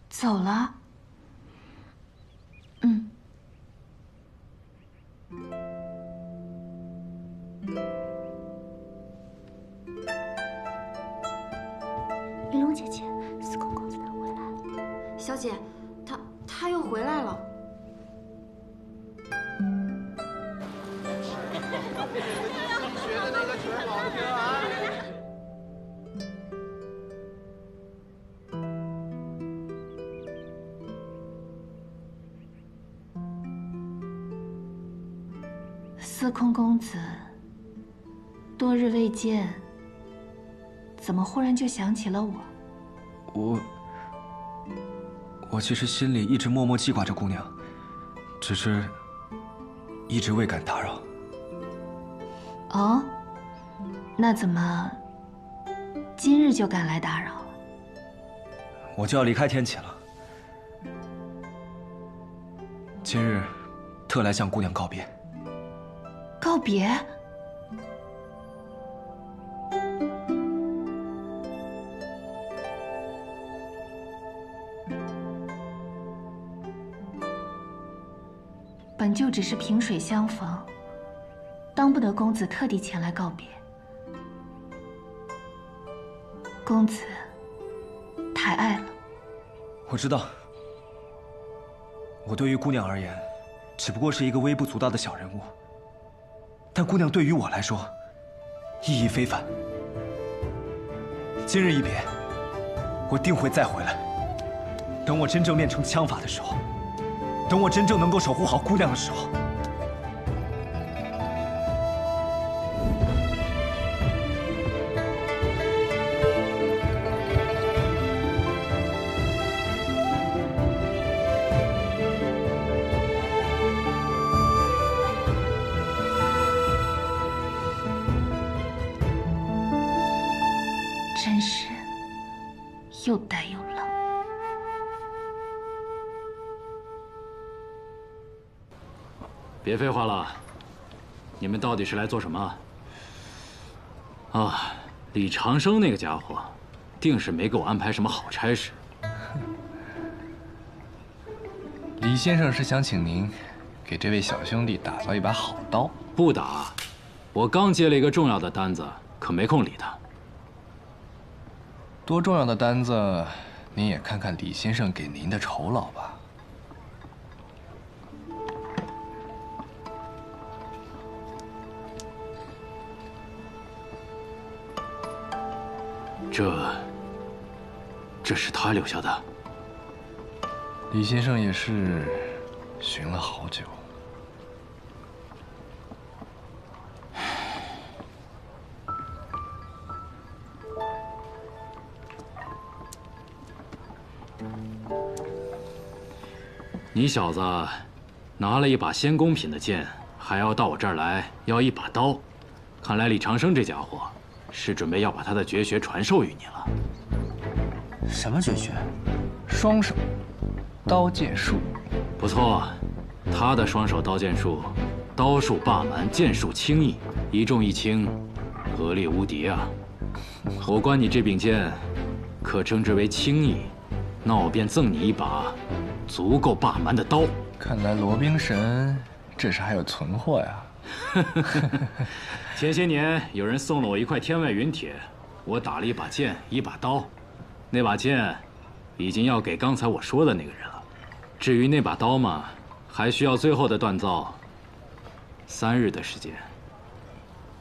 走了。嗯。玉龙姐姐，司空公子他回来了。小姐，他又回来了。学的那个曲儿好听啊！司空公子，多日未见，怎么忽然就想起了我？我其实心里一直默默记挂着姑娘，只是一直未敢打扰。哦，那怎么今日就赶来打扰了？我就要离开天启了，今日特来向姑娘告别。告别？本就只是萍水相逢，当不得公子特地前来告别。公子太爱了。我知道，我对于姑娘而言，只不过是一个微不足道的小人物。但姑娘对于我来说，意义非凡。今日一别，我定会再回来。等我真正练成枪法的时候，等我真正能够守护好姑娘的时候，真是又呆又冷。别废话了，你们到底是来做什么？啊，李长生那个家伙，定是没给我安排什么好差事。李先生是想请您给这位小兄弟打造一把好刀。不打，我刚接了一个重要的单子，可没空理他。多重要的单子，您也看看李先生给您的酬劳吧。这是他留下的。李先生也是寻了好久。你小子拿了一把仙宫品的剑，还要到我这儿来要一把刀，看来李长生这家伙是准备要把他的绝学传授于你了。什么绝学？双手刀剑术。不错，他的双手刀剑术，刀术霸蛮，剑术轻易，一重一轻，合力无敌啊！我观你这柄剑，可称之为轻易，那我便赠你一把足够霸蛮的刀。看来罗兵神这是还有存货呀。前些年有人送了我一块天外云帖，我打了一把剑，一把刀。那把剑已经要给刚才我说的那个人了。至于那把刀嘛，还需要最后的锻造，3日的时间。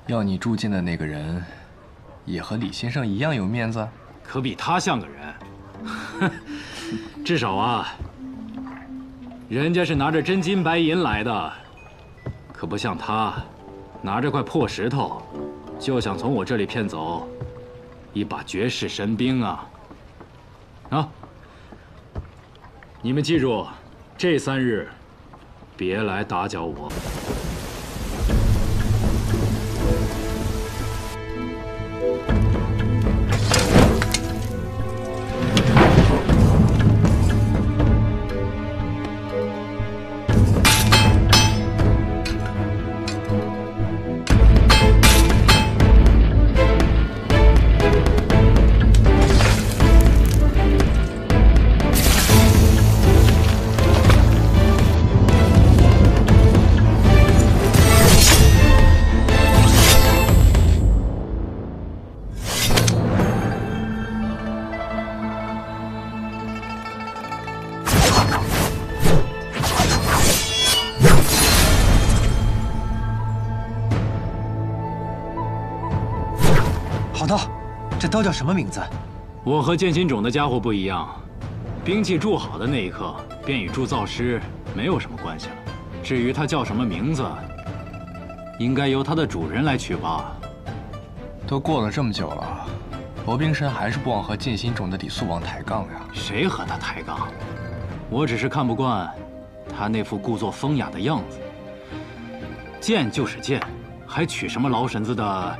要你铸剑的那个人，也和李先生一样有面子？可比他像个人。至少啊，人家是拿着真金白银来的，可不像他，拿着块破石头，就想从我这里骗走一把绝世神兵啊！啊！你们记住，这3日别来打搅我。好刀，这刀叫什么名字？我和剑心种的家伙不一样，兵器铸好的那一刻，便与铸造师没有什么关系了。至于它叫什么名字，应该由它的主人来取吧。都过了这么久了，罗宾神还是不忘和剑心种的李素王抬杠呀。谁和他抬杠？我只是看不惯他那副故作风雅的样子。剑就是剑，还取什么老婶子的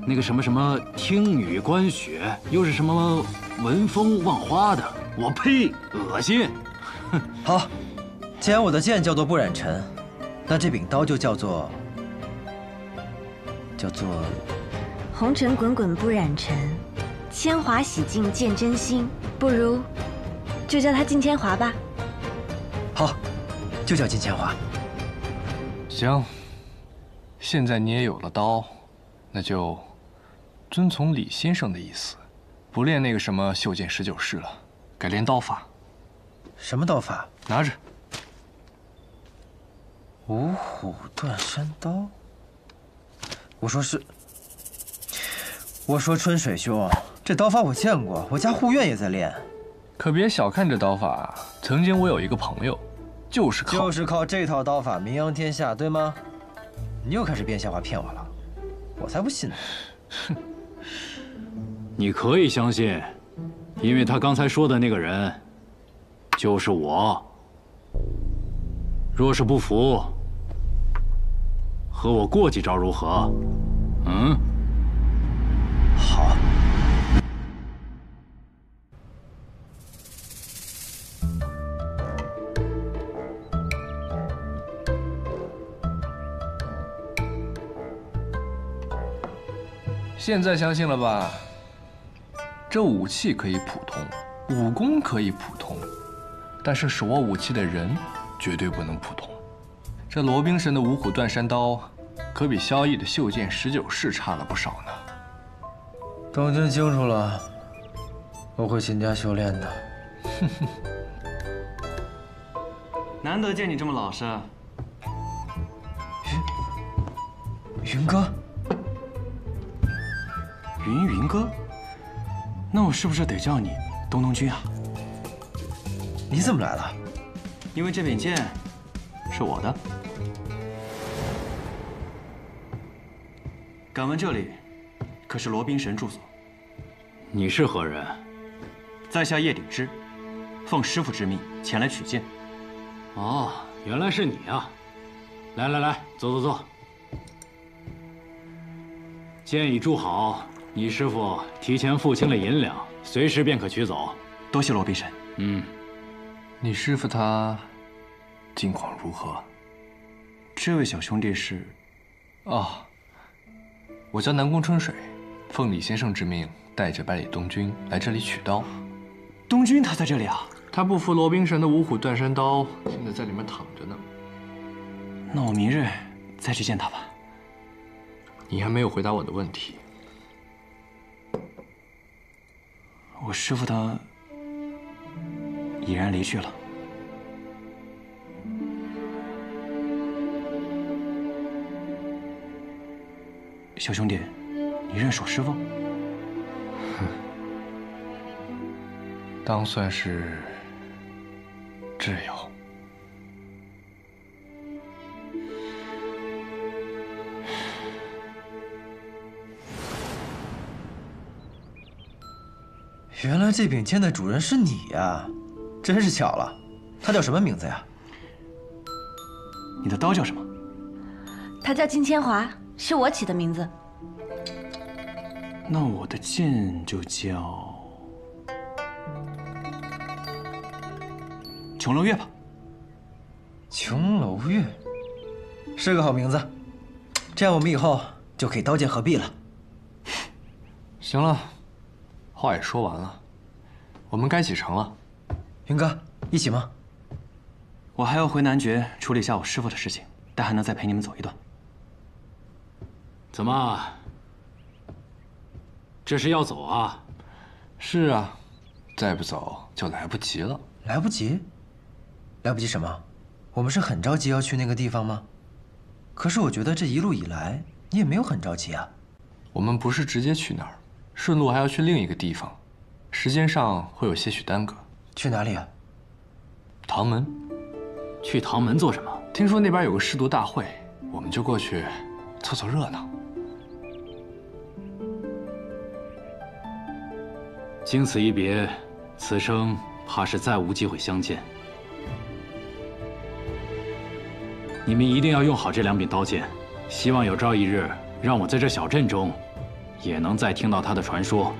那个什么什么听雨观雪，又是什么闻风望花的，我呸，恶心！好，既然我的剑叫做不染尘，那这柄刀就叫做红尘滚滚不染尘，铅华洗尽见真心。不如就叫它靳千华吧。好，就叫靳千华。行，现在你也有了刀，那就遵从李先生的意思，不练那个什么袖剑19式了，改练刀法。什么刀法？拿着。五虎断山刀。我说春水兄，这刀法我见过，我家护院也在练。可别小看这刀法，曾经我有一个朋友，就是靠这套刀法名扬天下，对吗？你又开始编瞎话骗我了，我才不信呢。哼，你可以相信，因为他刚才说的那个人，就是我。若是不服，和我过几招如何？嗯？好。现在相信了吧？这武器可以普通，武功可以普通，但是手握武器的人绝对不能普通。这罗宾神的五虎断山刀，可比萧逸的袖剑19式差了不少呢。东君清楚了，我会勤加修炼的。哼哼，难得见你这么老实。云哥。云哥，那我是不是得叫你东君啊？你怎么来了？因为这柄剑是我的。敢问这里可是罗宾神住所？你是何人？在下叶鼎之，奉师父之命前来取剑。哦，原来是你啊！来来来，坐坐坐。剑已铸好。你师父提前付清了银两，随时便可取走。多谢罗宾神。嗯，你师父他近况如何？这位小兄弟是？哦，我叫南宫春水，奉李先生之命，带着百里东君来这里取刀。东君他在这里啊？他不服罗宾神的五虎断山刀，现在在里面躺着呢。那我明日再去见他吧。你还没有回答我的问题。我师父他已然离去了。小兄弟，你认识我师父？哼，当算是挚友。原来这柄剑的主人是你呀，真是巧了。他叫什么名字呀？你的刀叫什么？他叫金千华，是我起的名字。那我的剑就叫琼楼月吧。琼楼月，是个好名字。这样我们以后就可以刀剑合璧了。行了，话也说完了，我们该启程了。云哥，一起吗？我还要回男爵处理一下我师父的事情，但还能再陪你们走一段。怎么？这是要走啊？是啊，再不走就来不及了。来不及？来不及什么？我们是很着急要去那个地方吗？可是我觉得这一路以来你也没有很着急啊。我们不是直接去那儿，顺路还要去另一个地方，时间上会有些许耽搁。去哪里啊？唐门。去唐门做什么？听说那边有个试毒大会，我们就过去凑凑热闹。经此一别，此生怕是再无机会相见。你们一定要用好这2柄刀剑，希望有朝一日让我在这小镇中，也能再听到他的传说。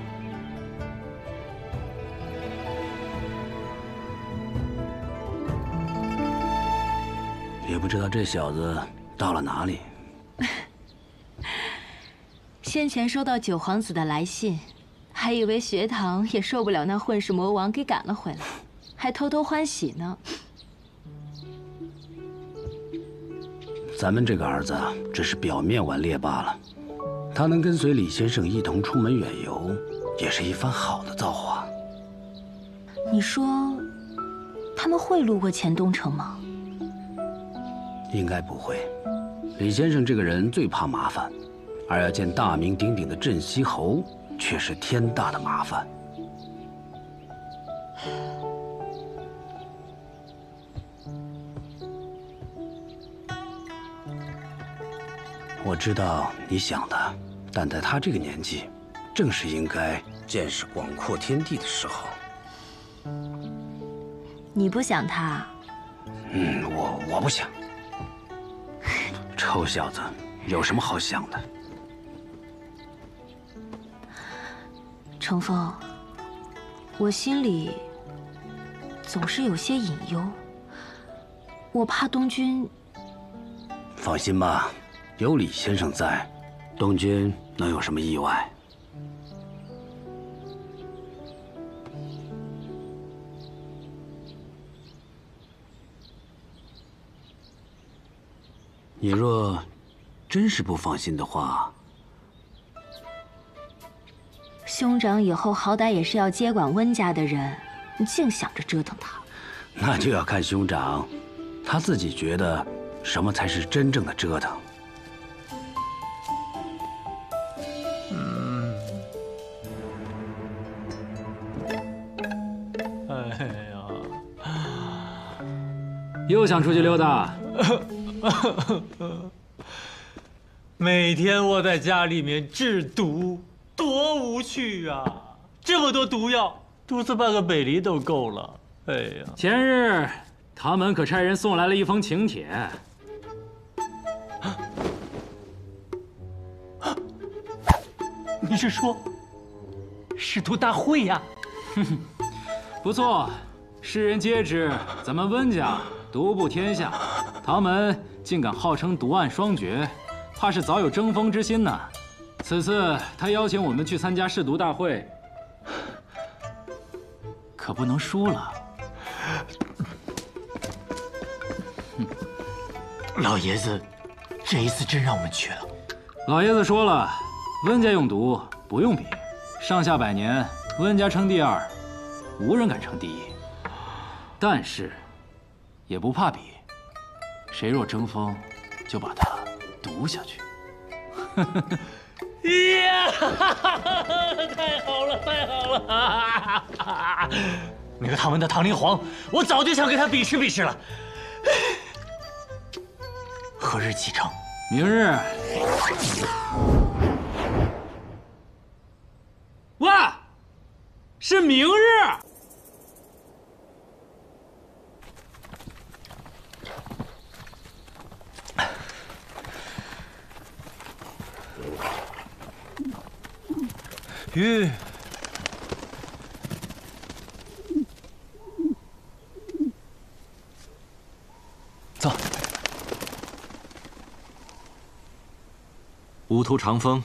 也不知道这小子到了哪里。先前收到九皇子的来信，还以为学堂也受不了那混世魔王，给赶了回来，还偷偷欢喜呢。咱们这个儿子只是表面顽劣罢了，他能跟随李先生一同出门远游，也是一番好的造化。你说，他们会路过钱东城吗？应该不会。李先生这个人最怕麻烦，而要见大名鼎鼎的镇西侯，却是天大的麻烦。我知道你想的，但在他这个年纪，正是应该见识广阔天地的时候。你不想他？我不想。臭小子，有什么好想的？程峰，我心里总是有些隐忧，我怕东君。放心吧，有李先生在，东君能有什么意外？你若真是不放心的话，兄长以后好歹也是要接管温家的人，你净想着折腾他。那就要看兄长他自己觉得什么才是真正的折腾。哎呀，又想出去溜达？每天窝在家里面制毒，多无趣啊！这么多毒药，毒死半个北离都够了。哎呀，前日唐门可差人送来了一封请帖。你是说试毒大会呀？哼哼，不错，世人皆知咱们温家独步天下，唐门竟敢号称毒案双绝，怕是早有争锋之心呢。此次他邀请我们去参加试毒大会，可不能输了。老爷子，这一次真让我们去了。老爷子说了，温家用毒不用比，上下100年，温家称第2，无人敢称第1。但是，也不怕比，谁若争锋，就把他毒下去。呀，太好了，太好了！那个唐门的唐灵皇，我早就想跟他比试比试了。何日启程？明日。哇！是明日。玉，走。无头长风，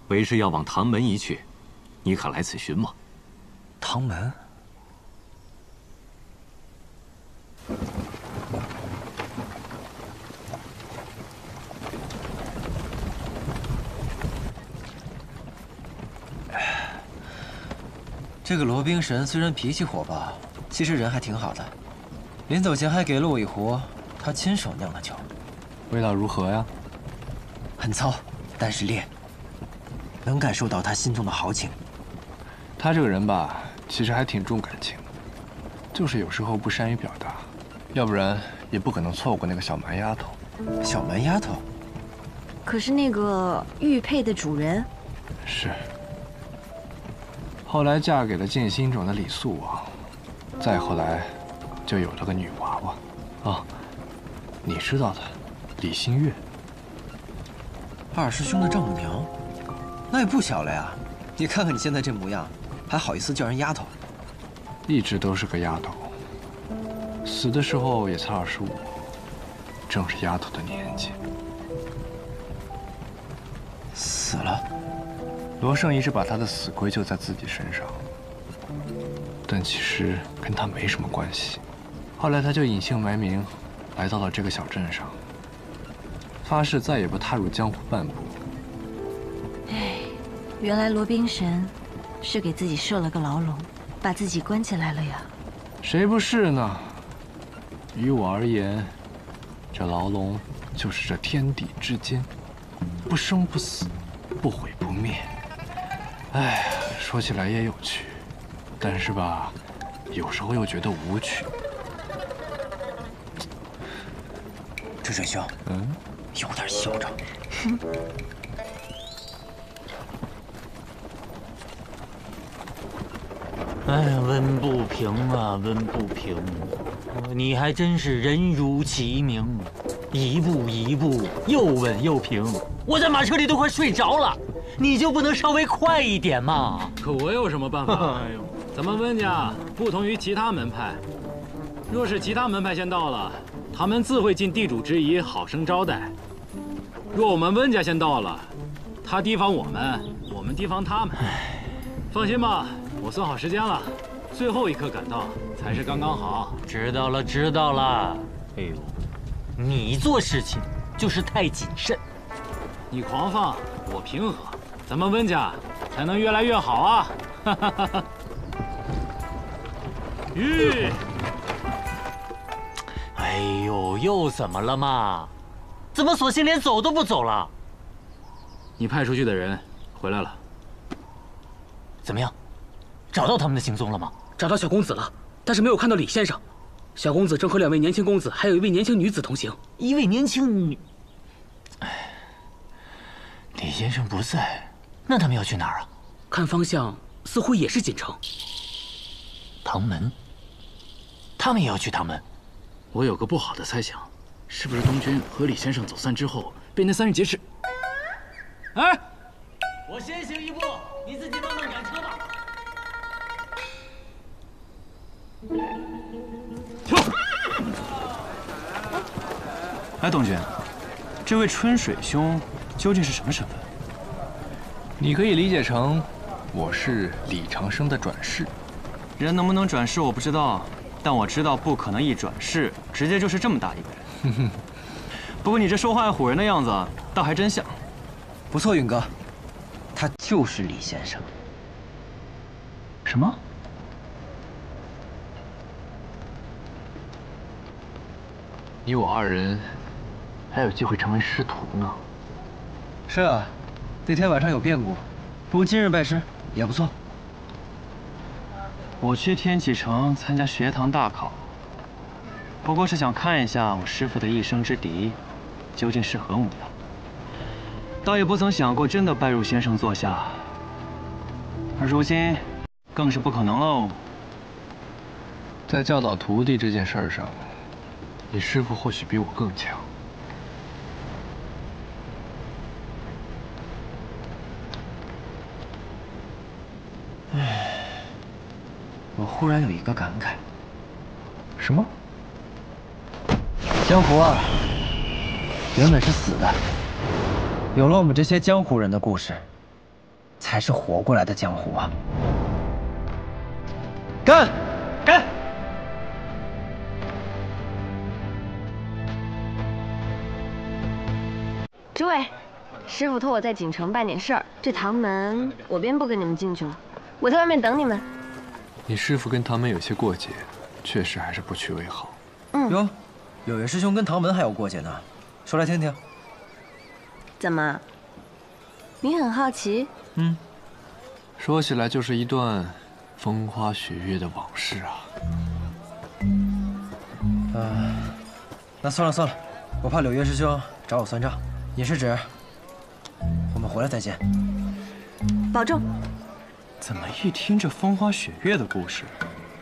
为师要往唐门一去，你可来此寻吗？唐门。这个罗冰神虽然脾气火爆，其实人还挺好的。临走前还给了我一壶他亲手酿的酒，味道如何呀？很糙，但是烈，能感受到他心中的豪情。他这个人吧，其实还挺重感情，就是有时候不善于表达，要不然也不可能错过那个小蛮丫头。小蛮丫头？可是那个玉佩的主人是。后来嫁给了剑心种的李素王，再后来，就有了个女娃娃。啊，你知道的，李新月。二师兄的丈母娘，那也不小了呀。你看看你现在这模样，还好意思叫人丫头？一直都是个丫头，死的时候也才25，正是丫头的年纪。死了。罗胜一直把他的死归咎在自己身上，但其实跟他没什么关系。后来他就隐姓埋名，来到了这个小镇上，发誓再也不踏入江湖半步。哎，原来罗冰神是给自己设了个牢笼，把自己关起来了呀？谁不是呢？于我而言，这牢笼就是这天地之间，不生不死，不毁不灭。哎，说起来也有趣，但是吧，有时候又觉得无趣。春水兄，有点嚣张。哎呀，温不平啊，温不平！你还真是人如其名，一步一步又稳又平。我在马车里都快睡着了，你就不能稍微快一点吗？可我有什么办法？哎呦，咱们温家不同于其他门派，若是其他门派先到了，他们自会尽地主之谊，好生招待；若我们温家先到了，他提防我们，我们提防他们。放心吧，我算好时间了，最后一刻赶到才是刚刚好。知道了，知道了。哎呦，你做事情就是太谨慎。你狂放，我平和，咱们温家才能越来越好啊！哈哈哈哈。玉，哎呦，又怎么了嘛？怎么索性连走都不走了？你派出去的人回来了。怎么样？找到他们的行踪了吗？找到小公子了，但是没有看到李先生。小公子正和2位年轻公子，还有1位年轻女子同行。1位年轻女……哎，李先生不在，那他们要去哪儿啊？看方向似乎也是锦城。唐门？他们也要去唐门？我有个不好的猜想，是不是东军和李先生走散之后被那3人劫持？哎，我先行一步，你自己慢慢赶车吧。哎，东军，这位春水兄究竟是什么身份？你可以理解成，我是李长生的转世。人能不能转世我不知道，但我知道不可能一转世直接就是这么大一个人。不过你这说话唬人的样子，倒还真像。不错，允哥，他就是李先生。什么？你我2人还有机会成为师徒呢。是啊，那天晚上有变故，不过今日拜师也不错。我去天启城参加学堂大考，不过是想看一下我师父的一生之敌究竟是何模样，倒也不曾想过真的拜入先生座下。而如今，更是不可能喽。在教导徒弟这件事上，你师父或许比我更强。我忽然有一个感慨。什么？江湖啊，原本是死的，有了我们这些江湖人的故事，才是活过来的江湖啊！干！干！诸位，师傅托我在锦城办点事儿，这唐门我便不跟你们进去了，我在外面等你们。你师父跟唐门有些过节，确实还是不去为好。哟，有位师兄跟唐门还有过节呢，说来听听。怎么？你很好奇？说起来就是一段风花雪月的往事啊。那算了算了，我怕柳月师兄找我算账。尹师侄，我们回来再见。保重。怎么一听这风花雪月的故事，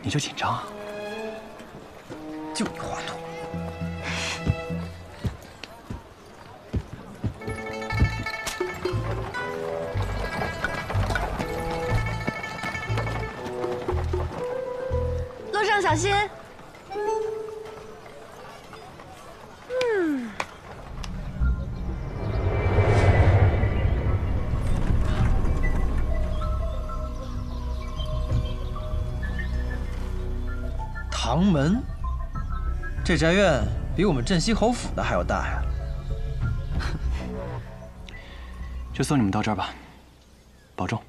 你就紧张啊？就你话多。路上小心。唐门，这宅院比我们镇西侯府的还要大呀！就送你们到这儿吧，保重。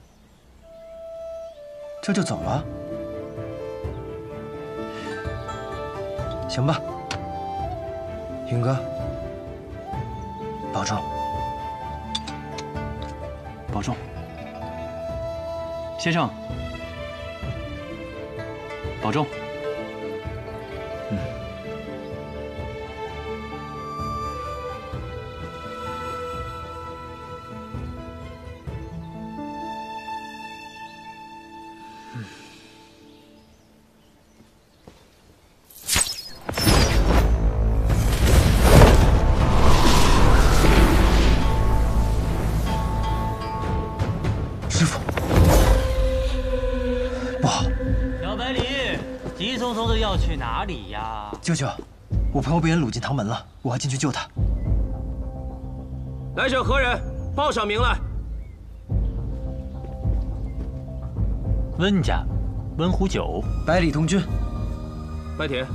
这就走了？行吧，云哥，保重，保重。先生，保重。师傅，不好！小白梨，急匆匆的要去哪里呀？舅舅，我朋友被人掳进唐门了，我要进去救他。来者何人？报上名来。温家，温壶酒，百里东君。拜帖。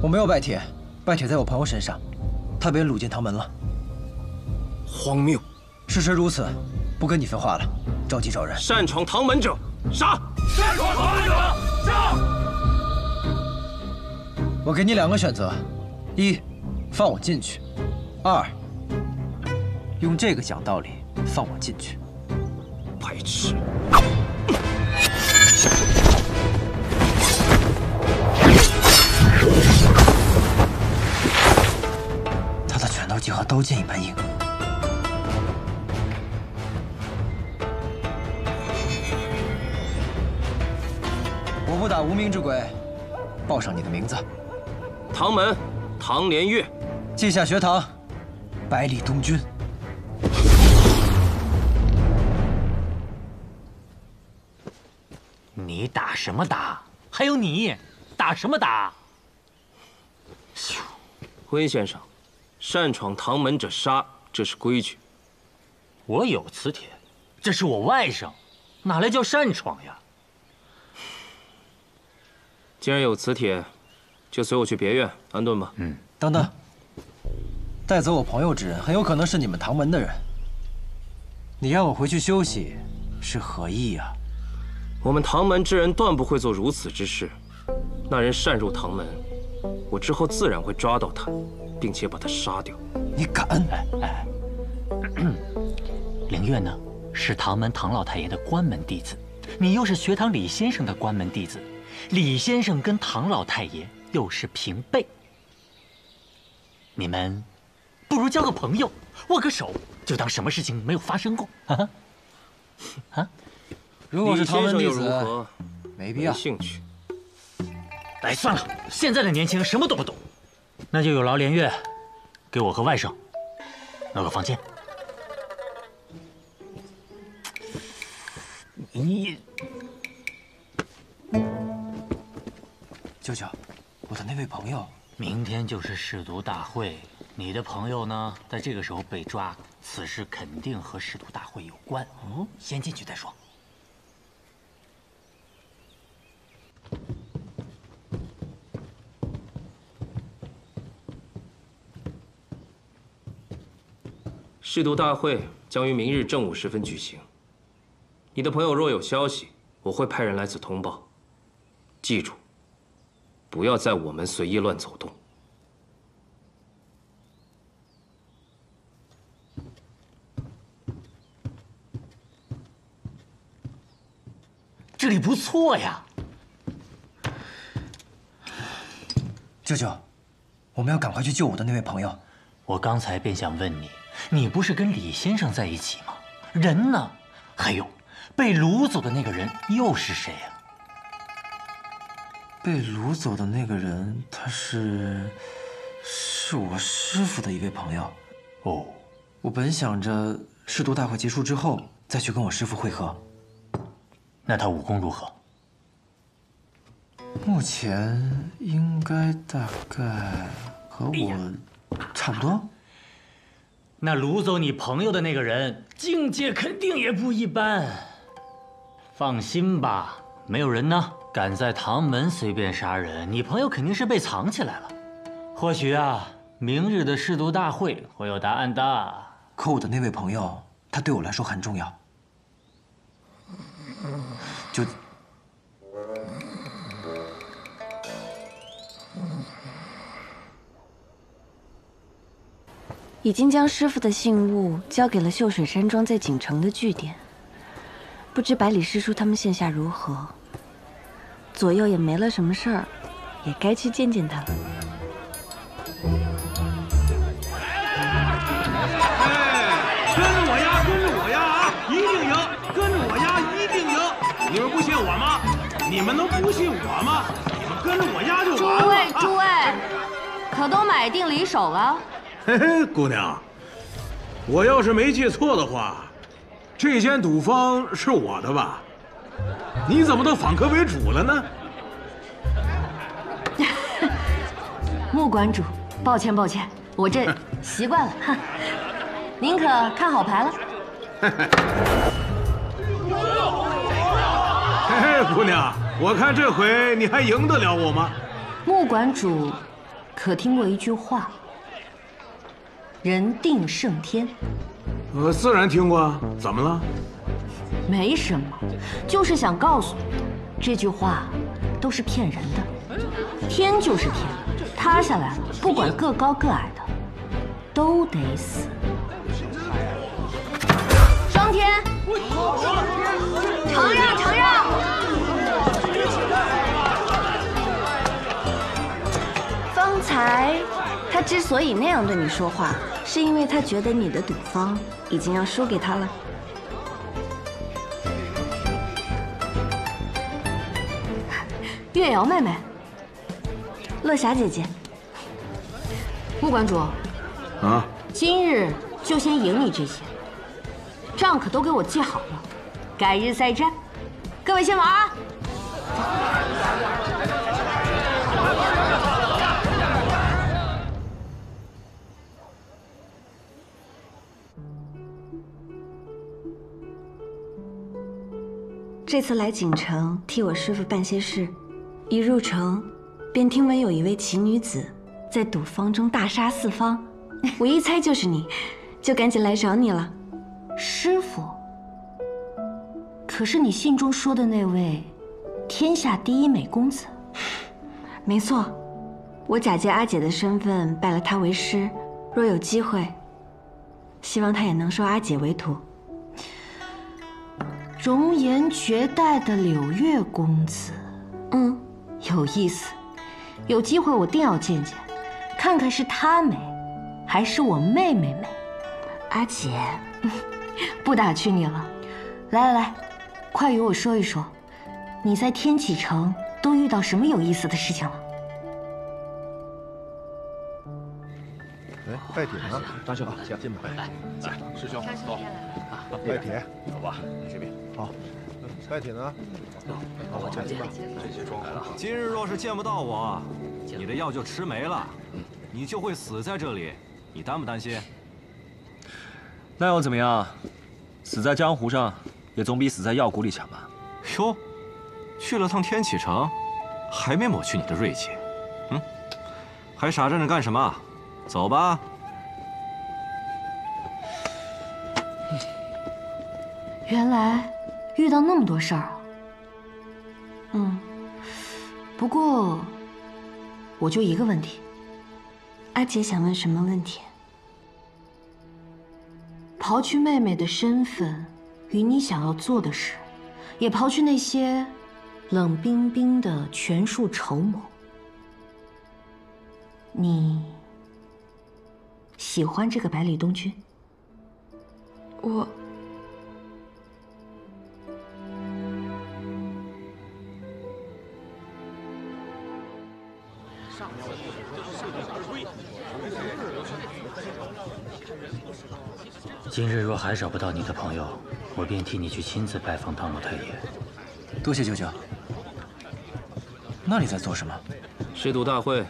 我没有拜帖，拜帖在我朋友身上，他被人掳进唐门了。荒谬！事实如此，不跟你废话了，召集找人。擅闯唐门者，杀！擅闯唐门者，杀！我给你2个选择：一，放我进去；二，用这个讲道理放我进去。白痴！他的拳头竟和刀剑一般硬。我不打无名之鬼，报上你的名字。唐门，唐连月。稷下学堂，百里东君。你打什么打？还有你，打什么打？温先生，擅闯唐门者杀，这是规矩。我有磁铁，这是我外甥，哪来叫擅闯呀？既然有磁铁，就随我去别院安顿吧。等等，带走我朋友之人，很有可能是你们唐门的人。你让我回去休息，是何意啊？我们唐门之人断不会做如此之事。那人擅入唐门，我之后自然会抓到他，并且把他杀掉。你敢？凌月呢，是唐门唐老太爷的关门弟子，你又是学堂李先生的关门弟子，李先生跟唐老太爷又是平辈，你们不如交个朋友，握个手，就当什么事情没有发生过啊！如果是唐门弟子，李先生又如何？没必要。没兴趣。哎，算了，现在的年轻人什么都不懂。那就有劳连月，给我和外甥弄个房间。你，舅舅，我的那位朋友，明天就是试毒大会，你的朋友呢，在这个时候被抓，此事肯定和试毒大会有关。哦，先进去再说。试毒大会将于明日正午时分举行。你的朋友若有消息，我会派人来此通报。记住，不要在我们随意乱走动。这里不错呀，舅舅，我们要赶快去救我的那位朋友。我刚才便想问你，你不是跟李先生在一起吗？人呢？还有，被掳走的那个人又是谁呀？被掳走的那个人，他是我师父的一位朋友。哦，我本想着试毒大会结束之后再去跟我师父会合。那他武功如何？目前应该大概和我差不多。那掳走你朋友的那个人，境界肯定也不一般。放心吧，没有人呢敢在唐门随便杀人，你朋友肯定是被藏起来了。或许啊，明日的试毒大会会有答案的。可我的那位朋友，他对我来说很重要。就已经将师傅的信物交给了秀水山庄在锦城的据点，不知百里师叔他们现下如何。左右也没了什么事儿，也该去见见他了。跟着我呀，跟着我呀啊！一定赢！跟着我呀，一定赢！你们不信我吗？你们能不信我吗？你们跟着我呀就完了。诸位，可都买定离手了？嘿嘿，姑娘，我要是没记错的话，这间赌坊是我的吧？你怎么都反客为主了呢？穆馆主，抱歉抱歉，我这习惯了。您可看好牌了？嘿嘿，姑娘，我看这回你还赢得了我吗？穆馆主，可听过一句话？人定胜天。自然听过啊，怎么了？没什么，就是想告诉你，这句话都是骗人的。天就是天，塌下来了，不管个高个矮的，都得死。升天，承让，承让。方才他之所以那样对你说话，是因为他觉得你的赌坊已经要输给他了。月瑶妹妹，乐霞姐姐，穆馆主，啊，今日就先赢你这些，账可都给我记好了，改日再战。各位先玩啊！这次来锦城替我师父办些事，一入城便听闻有一位奇女子在赌坊中大杀四方，我一猜就是你，就赶紧来找你了。师父，可是你信中说的那位天下第一美公子？没错，我假借阿姐的身份拜了他为师，若有机会，希望他也能收阿姐为徒。容颜绝代的柳月公子，有意思，有机会我定要见见，看看是他美，还是我妹美。阿姐，不打趣你了，来来来，快与我说一说，你在天启城都遇到什么有意思的事情了？哎，拜帖呢？张兄，行，进吧。来，师兄，走。拜帖，走吧，这边。好，拜帖呢？好，我进吧。这些装来了。今日若是见不到我，你的药就吃没了，你就会死在这里，你担不担心？那又怎么样？死在江湖上，也总比死在药谷里强吧？哟，去了趟天启城，还没抹去你的锐气，还傻站着干什么？走吧。原来遇到那么多事儿啊。不过我就一个问题。阿姐想问什么问题？刨去妹妹的身份与你想要做的事，也刨去那些冷冰冰的权术筹谋，你喜欢这个百里东君？我今日若还找不到你的朋友，我便替你去亲自拜访唐老太爷。多谢舅舅。那你在做什么？试毒大会。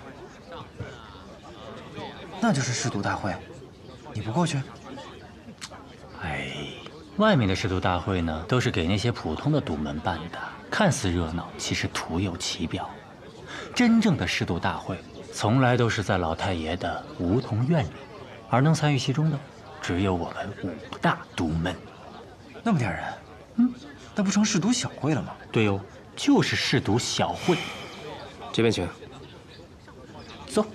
那就是试毒大会，你不过去？哎，外面的试毒大会呢，都是给那些普通的赌门办的，看似热闹，其实徒有其表。真正的试毒大会，从来都是在老太爷的梧桐院里，而能参与其中的，只有我们5大毒门。那么点人，那不成试毒小会了吗？对哦，就是试毒小会。这边请。走。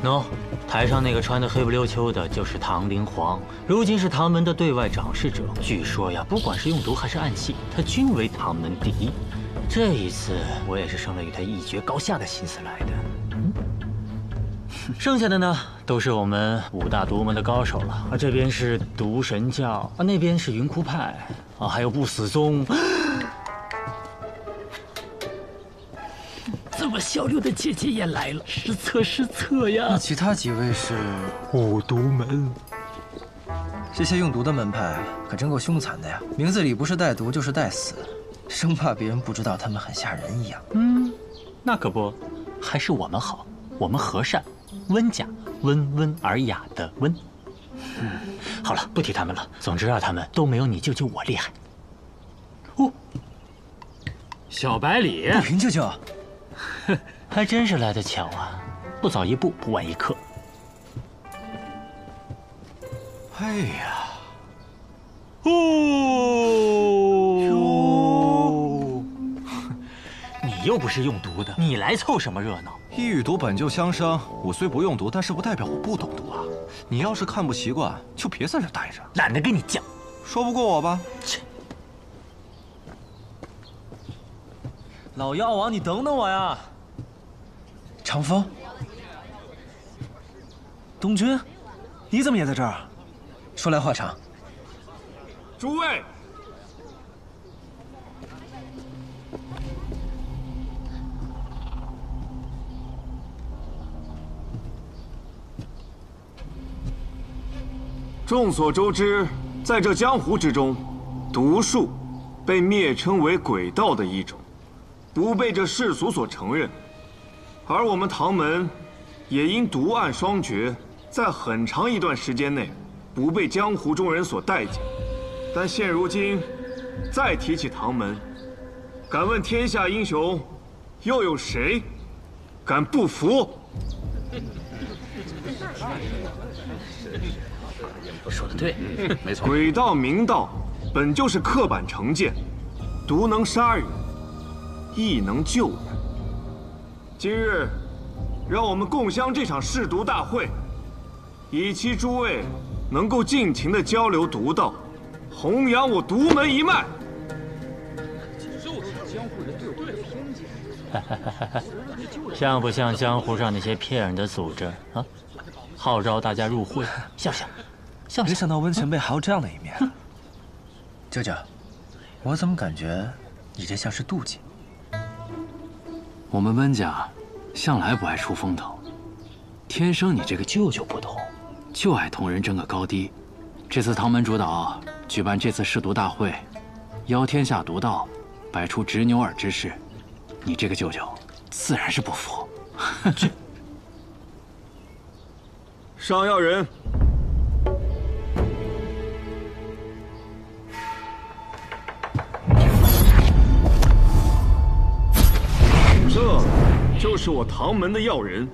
喏，台上那个穿的黑不溜秋的，就是唐灵皇，如今是唐门的对外掌事者。据说呀，不管是用毒还是暗器，他均为唐门第一。这一次，我也是生了与他一决高下的心思来的。剩下的呢，都是我们5大毒门的高手了。啊，这边是毒神教，啊，那边是云窟派，啊，还有不死宗。这么小六的姐姐也来了，失策呀！那其他几位是5毒门。这些用毒的门派可真够凶残的呀！名字里不是带毒就是带死，生怕别人不知道他们很吓人一样。那可不，还是我们好，我们和善、温雅、温文尔雅的温。好了，不提他们了。总之啊，他们都没有你舅舅我厉害。哦，小百里，不平舅舅。还真是来得巧啊！不早一步，不晚一刻。哎呀，你又不是用毒的，你来凑什么热闹？一与毒本就相生，我虽不用毒，但是不代表我不懂毒啊。你要是看不习惯，就别在这待着。懒得跟你犟，说不过我吧？切！老药王，你等等我呀！长风，东君，你怎么也在这儿？说来话长。诸位，众所周知，在这江湖之中，毒术被蔑称为鬼道的一种，不被这世俗所承认。而我们唐门也因毒案双绝，在很长一段时间内不被江湖中人所待见。但现如今再提起唐门，敢问天下英雄，又有谁敢不服？说得对，没错。鬼道明道本就是刻板成见，毒能杀人，亦能救人。今日，让我们共襄这场试毒大会，以期诸位能够尽情地交流毒道，弘扬我独门一脉。像不像江湖上那些骗人的组织啊？号召大家入会，像不像？像不像？没想到温前辈还有这样的一面。舅舅，我怎么感觉你这像是妒忌？我们温家向来不爱出风头，天生你这个舅舅不同，就爱同人争个高低。这次唐门主导举办这次试毒大会，邀天下毒道，摆出执牛耳之势，你这个舅舅自然是不服。上药人。这就是我唐门的药人，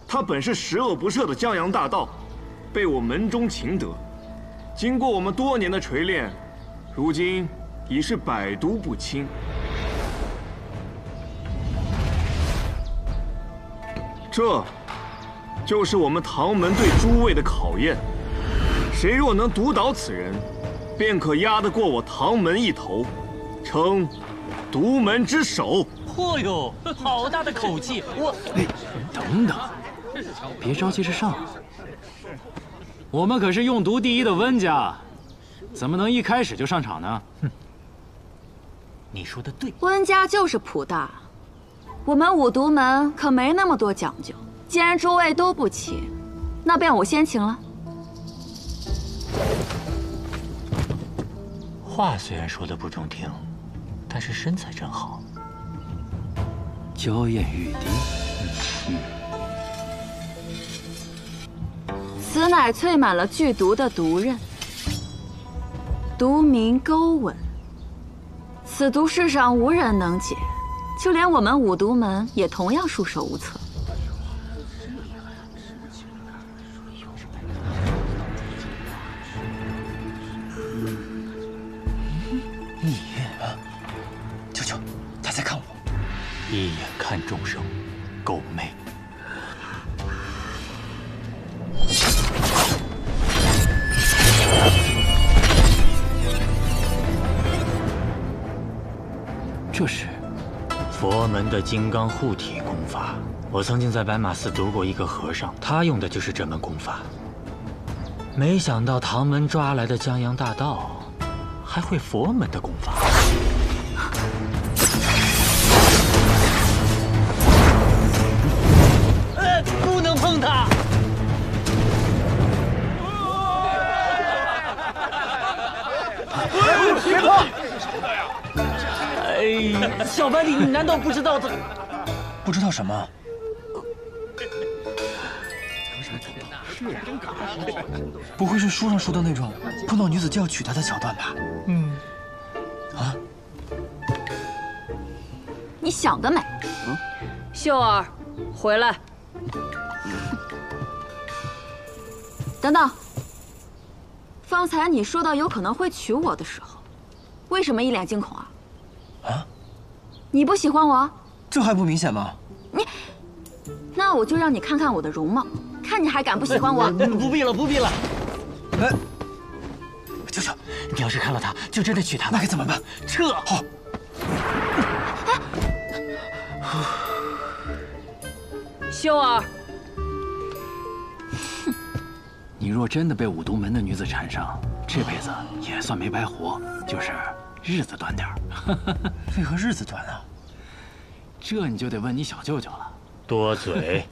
他本是十恶不赦的江洋大盗，被我门中擒得。经过我们多年的锤炼，如今已是百毒不侵。这就是我们唐门对诸位的考验。谁若能毒倒此人，便可压得过我唐门一头，称独门之首。嚯哟，好大的口气！我，等等，别着急着上。我们可是用毒第一的温家，怎么能一开始就上场呢？哼，你说的对。温家就是普大，我们五毒门可没那么多讲究。既然诸位都不齐，那便我先请了。话虽然说的不中听，但是身材真好。娇艳欲滴。此乃淬满了剧毒的毒刃，毒名勾吻。此毒世上无人能解，就连我们五毒门也同样束手无策。你啊，舅舅，他在看我。一眼看众生，狗妹。这是佛门的金刚护体功法。我曾经在白马寺读过一个和尚，他用的就是这门功法。没想到唐门抓来的江洋大盗，还会佛门的功法。不能碰他！别碰！哎，小白李，你难道不知道的？不知道什么？不会是书上说的那种碰到女子就要娶她的桥段吧？嗯。啊？你想得美！秀儿，回来。等等，方才你说到有可能会娶我的时候，为什么一脸惊恐啊？啊？你不喜欢我？这还不明显吗？那我就让你看看我的容貌，看你还敢不喜欢我？不必了，不必了。哎，舅舅，你要是看了他，就真的娶她，那该怎么办？撤！好。秀儿，你若真的被五毒门的女子缠上，这辈子也算没白活，就是日子短点儿。为何日子短啊？这你就得问你小舅舅了。多嘴。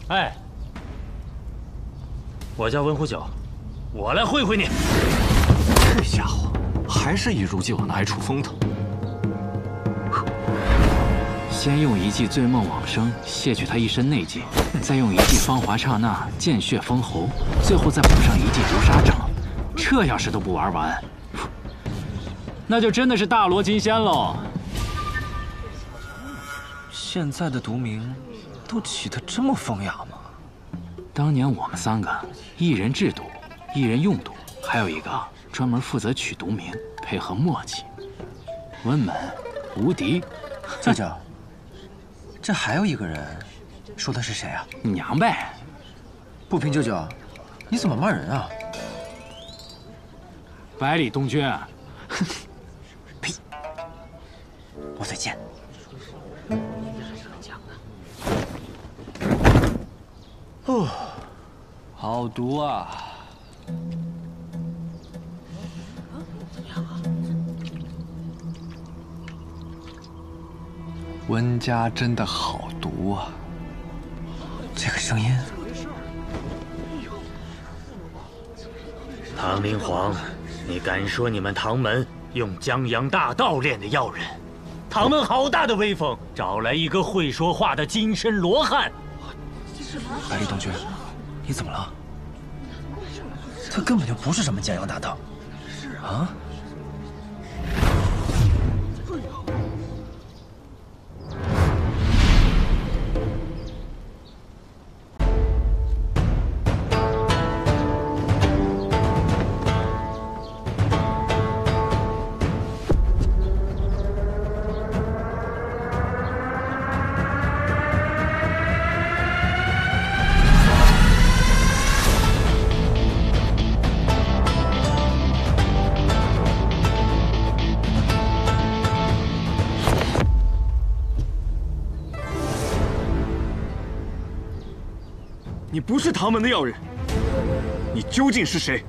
哎，我叫温壶酒，我来会会你。这家伙还是一如既往的爱出风头。先用一记醉梦往生卸去他一身内劲，再用一记芳华刹那见血封喉，最后再补上一记毒杀掌。这要是都不玩完，那就真的是大罗金仙喽。现在的毒名都起得这么风雅吗？当年我们三个，一人制毒，一人用毒，还有一个专门负责取毒名，配合默契。温门无敌。舅舅，这还有一个人，说的是谁啊？你娘呗。不平舅舅，你怎么骂人啊？百里东君。呸！我再见。哦，好毒啊！温家真的好毒啊！这个声音，唐明皇，你敢说你们唐门用江洋大盗炼的药人？唐门好大的威风，找来一个会说话的金身罗汉。百里东君，你怎么了？他根本就不是什么江洋大盗。啊？你不是唐门的药人，你究竟是谁？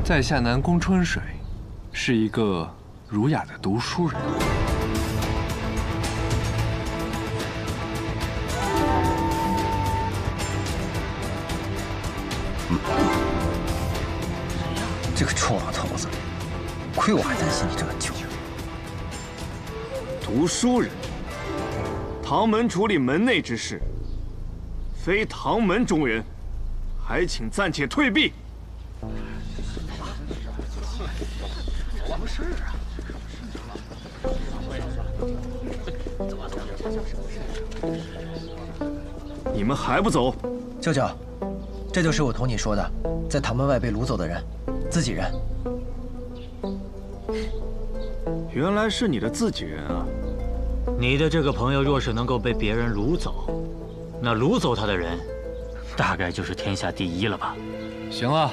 在下南宫春水，是一个儒雅的读书人。这个臭老头子，亏我还担心你这么久。读书人，唐门处理门内之事，非唐门中人，还请暂且退避。什么事啊？你们还不走？舅舅，这就是我同你说的，在唐门外被掳走的人，自己人。原来是你的自己人啊！你的这个朋友若是能够被别人掳走，那掳走他的人，大概就是天下第一了吧？行了，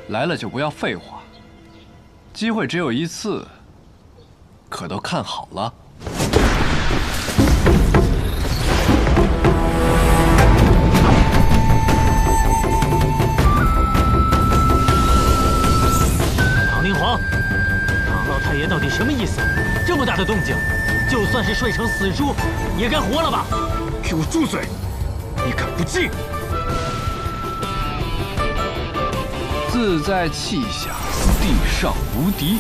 来了就不要废话。机会只有一次，可都看好了。唐明皇，唐老太爷到底什么意思？这么大的动静，就算是睡成死猪，也该活了吧？给我住嘴！你敢不敬？自在气下，地上无敌。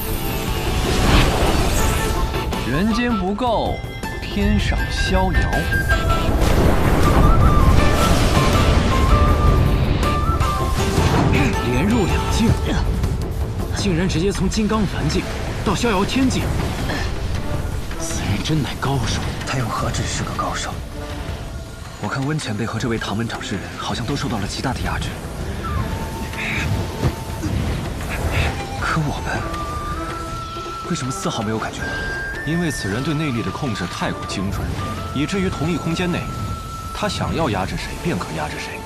人间不够，天上逍遥。连入两境，竟然直接从金刚凡境到逍遥天境，此人真乃高手。他又何止是个高手？我看温前辈和这位唐门掌事人好像都受到了极大的压制。可我们为什么丝毫没有感觉呢？因为此人对内力的控制太过精准，以至于同一空间内，他想要压制谁便可压制谁。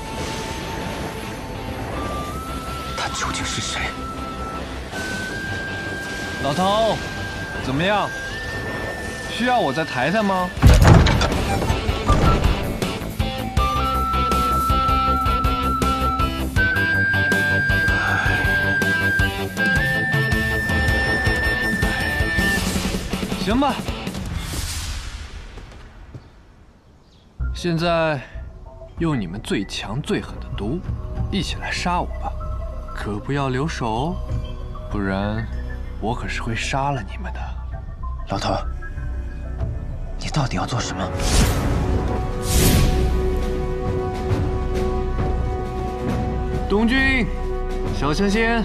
他究竟是谁？老头，怎么样？需要我再抬抬吗？行吧，现在用你们最强最狠的毒，一起来杀我吧，可不要留手哦，不然我可是会杀了你们的。老头，你到底要做什么？东君、小仙仙，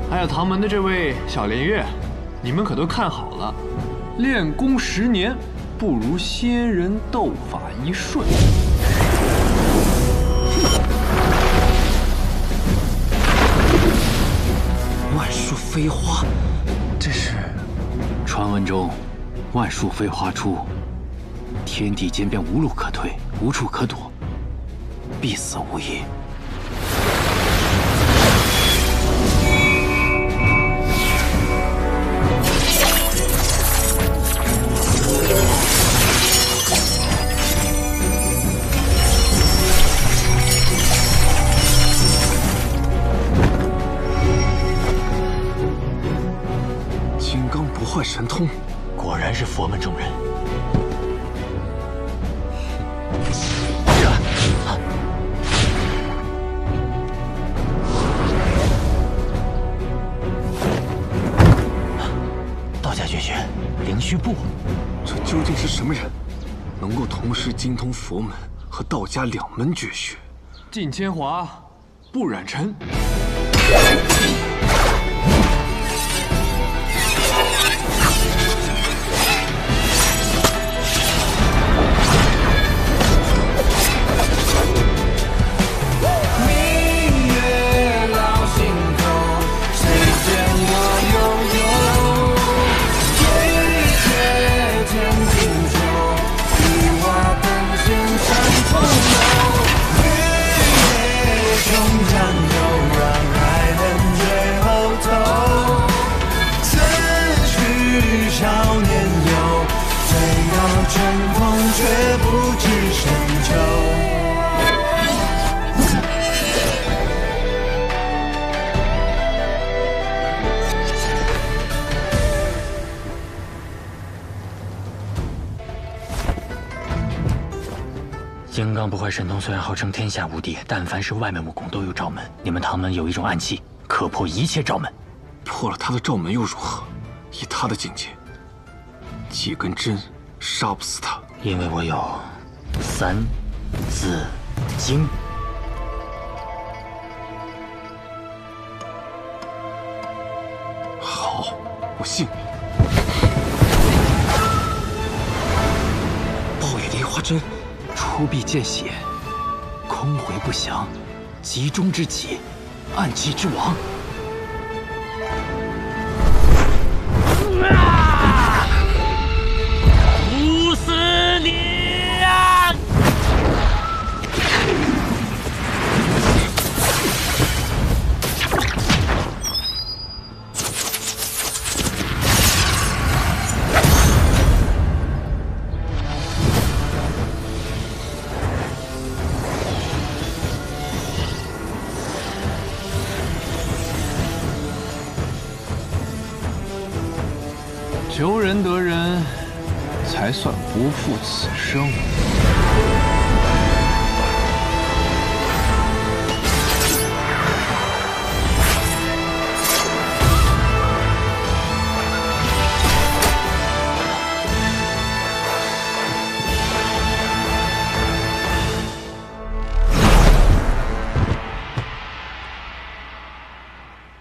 还有唐门的这位小莲月，你们可都看好了。练功10年，不如仙人斗法1瞬。万树飞花，这是传闻中万树飞花出，天地间便无路可退，无处可躲，必死无疑。金刚不坏神通，果然是佛门中人。道家绝学，灵虚步。这究竟是什么人，能够同时精通佛门和道家2门绝学？进铅华，不染尘。金刚不坏神通虽然号称天下无敌，但凡是外门武功都有罩门。你们唐门有一种暗器，可破一切罩门。破了他的罩门又如何？以他的境界，几根针杀不死他。因为我有三字经。好，我信你。暴雨梨花针。出必见血，空回不祥，集中之极，暗器之王。毒死你呀！求人得人，才算不负此生。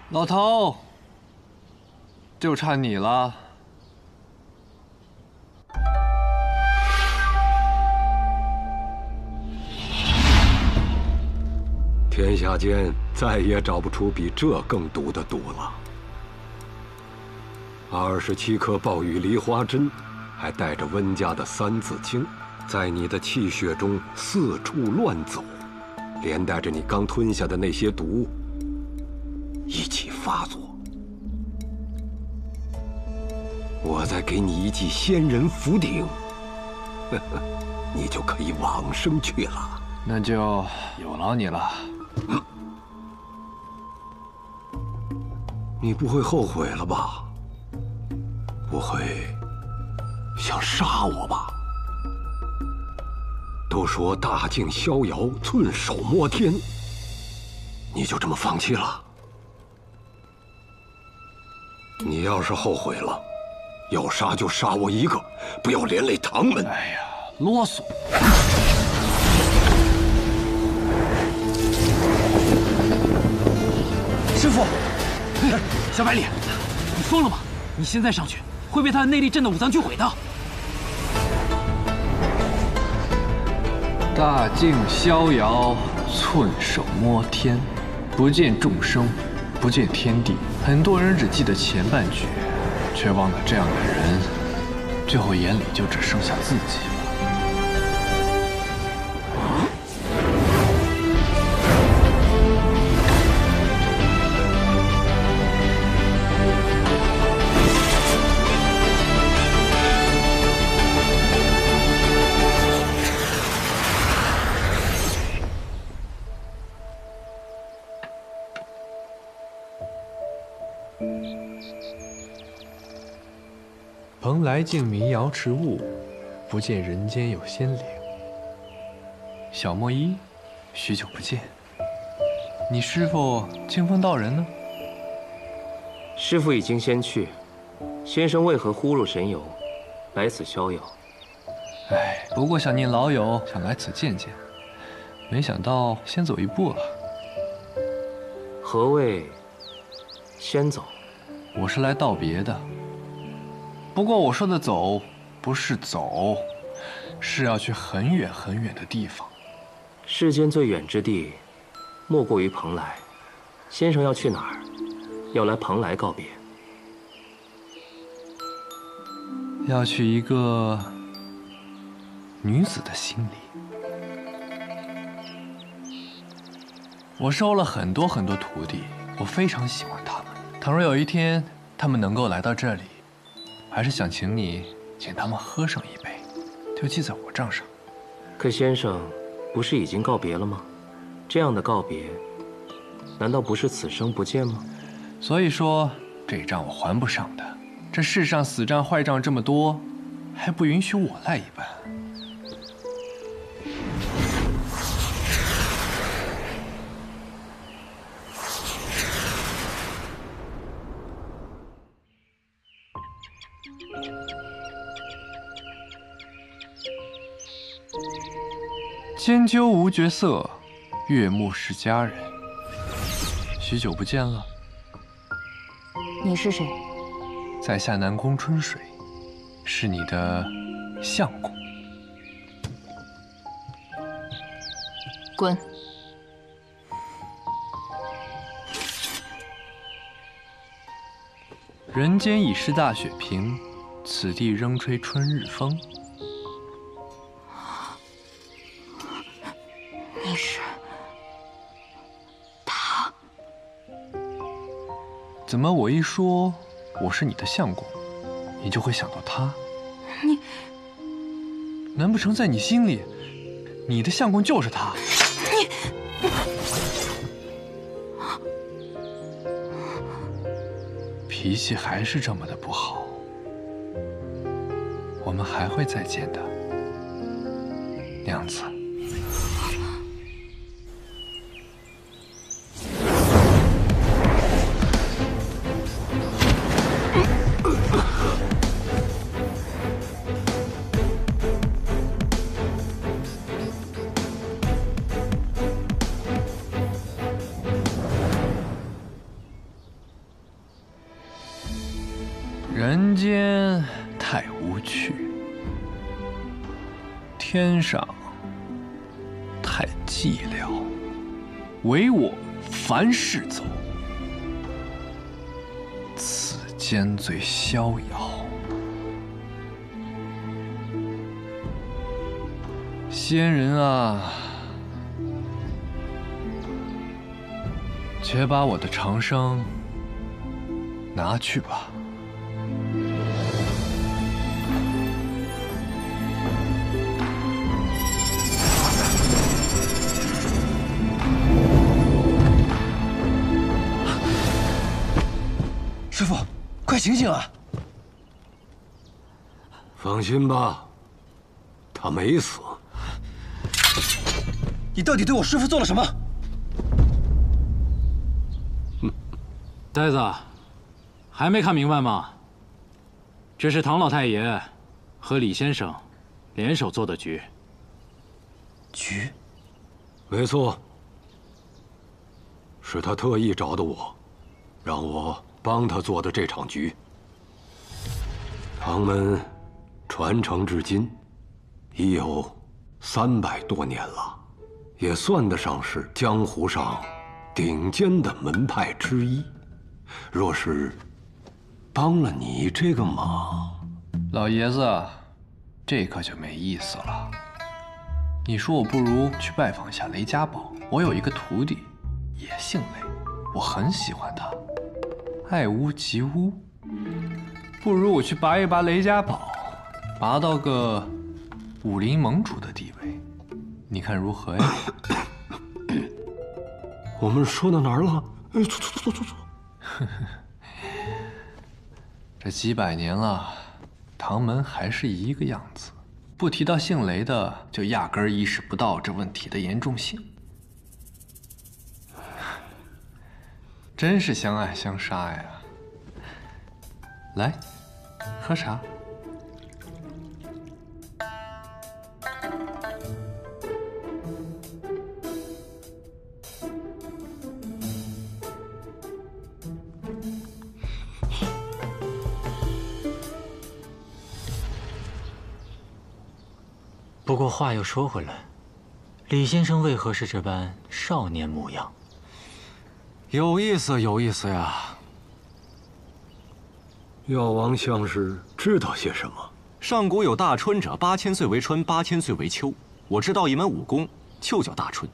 老头，就差你了。天下间再也找不出比这更毒的毒了。27颗暴雨梨花针，还带着温家的三字经，在你的气血中四处乱走，连带着你刚吞下的那些毒一起发作。我再给你一记仙人福鼎，你就可以往生去了。那就有劳你了。你不会后悔了吧？不会想杀我吧？都说大境逍遥，寸手摸天，你就这么放弃了？你要是后悔了，要杀就杀我一个，不要连累唐门。哎呀，啰嗦！师傅，小白脸，你疯了吗？你现在上去会被他的内力震的五脏俱毁的。大境逍遥，寸手摸天，不见众生，不见天地。很多人只记得前半句，却忘了这样的人，最后眼里就只剩下自己了。蓬莱静谧瑶池雾，不见人间有仙灵。小莫一，许久不见。你师父清风道人呢？师父已经先去，先生为何忽入神游，来此逍遥？哎，不过想念老友，想来此见见，没想到先走一步了。何谓先走？我是来道别的。不过我说的走，不是走，是要去很远很远的地方。世间最远之地，莫过于蓬莱。先生要去哪儿？要来蓬莱告别。要去一个女子的心里。我收了很多很多徒弟，我非常喜欢他们。倘若有一天他们能够来到这里，还是想请你请他们喝上一杯，就记在我账上。可先生不是已经告别了吗？这样的告别，难道不是此生不见吗？所以说这账我还不上的。这世上死账坏账这么多，还不允许我来一半。兼究无绝色，悦目是佳人。许久不见了。你是谁？在下南宫春水，是你的相公。滚！人间已是大雪平，此地仍吹春日风。你是他？怎么我一说我是你的相公，你就会想到他？你难不成在你心里，你的相公就是他？脾气还是这么的不好，我们还会再见的，娘子。人间太无趣，天上太寂寥，唯我凡事走，此间最逍遥。仙人啊，且把我的长生拿去吧。师父，快醒醒啊！放心吧，他没死。你到底对我师父做了什么？呆子，还没看明白吗？这是唐老太爷和李先生联手做的局。局？没错，是他特意找的我，让我帮他做的这场局。唐门传承至今已有300多年了，也算得上是江湖上顶尖的门派之一。若是帮了你这个忙，老爷子，这可就没意思了。你说我不如去拜访一下雷家堡，我有一个徒弟，也姓雷，我很喜欢他，爱屋及乌。不如我去拔一拔雷家堡，拔到个武林盟主的地位，你看如何呀？我们说到哪儿了？哎，坐。这几百年了，唐门还是一个样子，不提到姓雷的，就压根儿意识不到这问题的严重性。真是相爱相杀呀！来，喝茶。不过话又说回来，李先生为何是这般少年模样？有意思，有意思呀！药王相师知道些什么？上古有大春者，8000岁为春，8000岁为秋。我知道一门武功，就叫大春，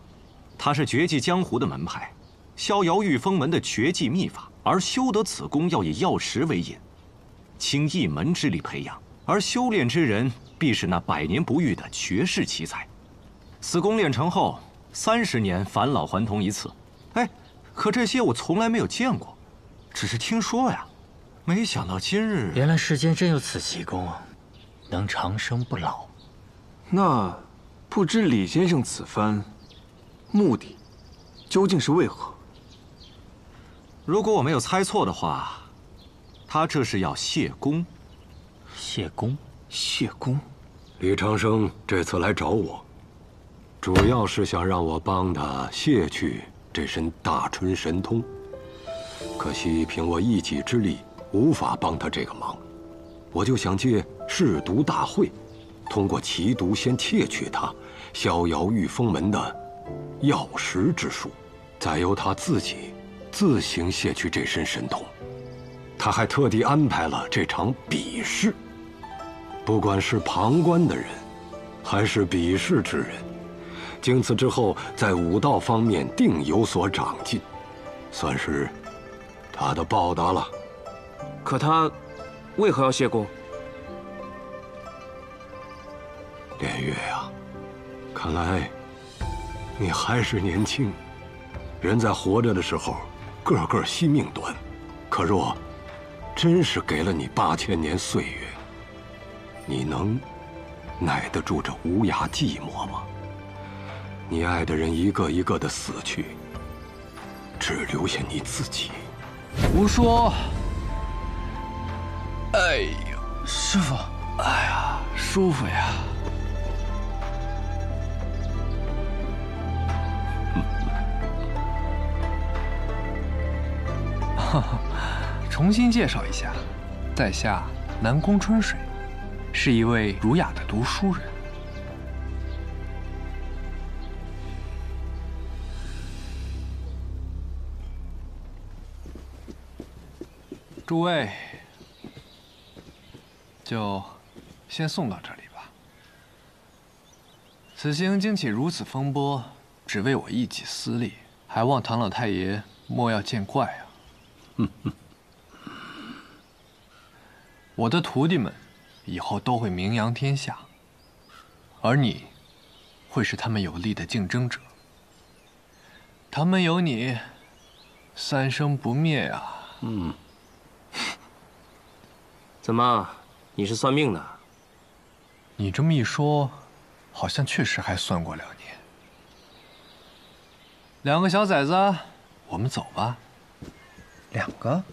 它是绝技江湖的门派，逍遥御风门的绝技秘法。而修得此功，要以药石为引，倾一门之力培养。而修炼之人，必是那百年不遇的绝世奇才。此功练成后，30年返老还童一次。哎，可这些我从来没有见过，只是听说呀。没想到今日，原来世间真有此奇功，能长生不老。那，不知李先生此番目的究竟是为何？如果我没有猜错的话，他这是要谢功。谢功？谢功？李长生这次来找我，主要是想让我帮他卸去这身大春神通。可惜凭我一己之力，无法帮他这个忙。我就想借试毒大会，通过奇毒先窃取他逍遥御风门的药石之术，再由他自己自行卸去这身神通。他还特地安排了这场比试，不管是旁观的人，还是比试之人，经此之后，在武道方面定有所长进，算是他的报答了。可他为何要谢功？连月呀，看来你还是年轻。人在活着的时候，个个惜命短，可若真是给了你8000年岁月，你能耐得住这无涯寂寞吗？你爱的人一个一个的死去，只留下你自己。胡说！哎呀，师傅，哎呀，舒服呀！重新介绍一下，在下南宫春水，是一位儒雅的读书人。诸位，就先送到这里吧。此行惊起如此风波，只为我一己私利，还望唐老太爷莫要见怪啊！我的徒弟们以后都会名扬天下，而你会是他们有力的竞争者。他们有你，三生不灭呀！怎么，你是算命的？你这么一说，好像确实还算过2年。2个小崽子，我们走吧。2个？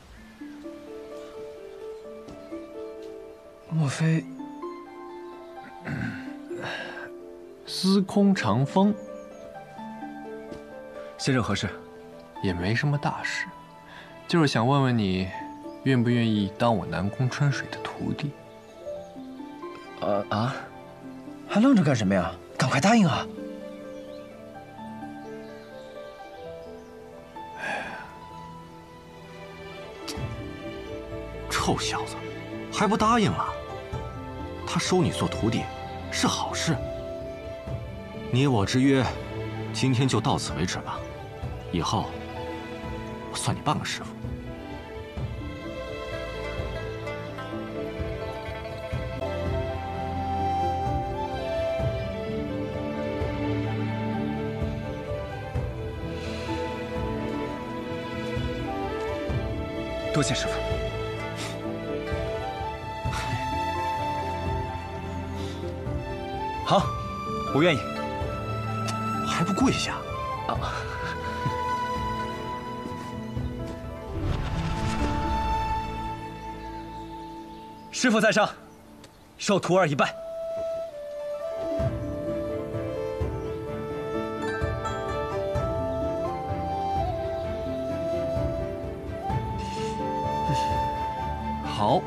莫非司空长风？先生何事？也没什么大事，就是想问问你，愿不愿意当我南宫春水的徒弟？还愣着干什么呀？赶快答应啊！臭小子，还不答应了？他收你做徒弟，是好事。你我之约，今天就到此为止吧。以后，我算你半个师傅。多谢师傅。好，我愿意。还不跪下？啊！师父在上，受徒儿一拜。好，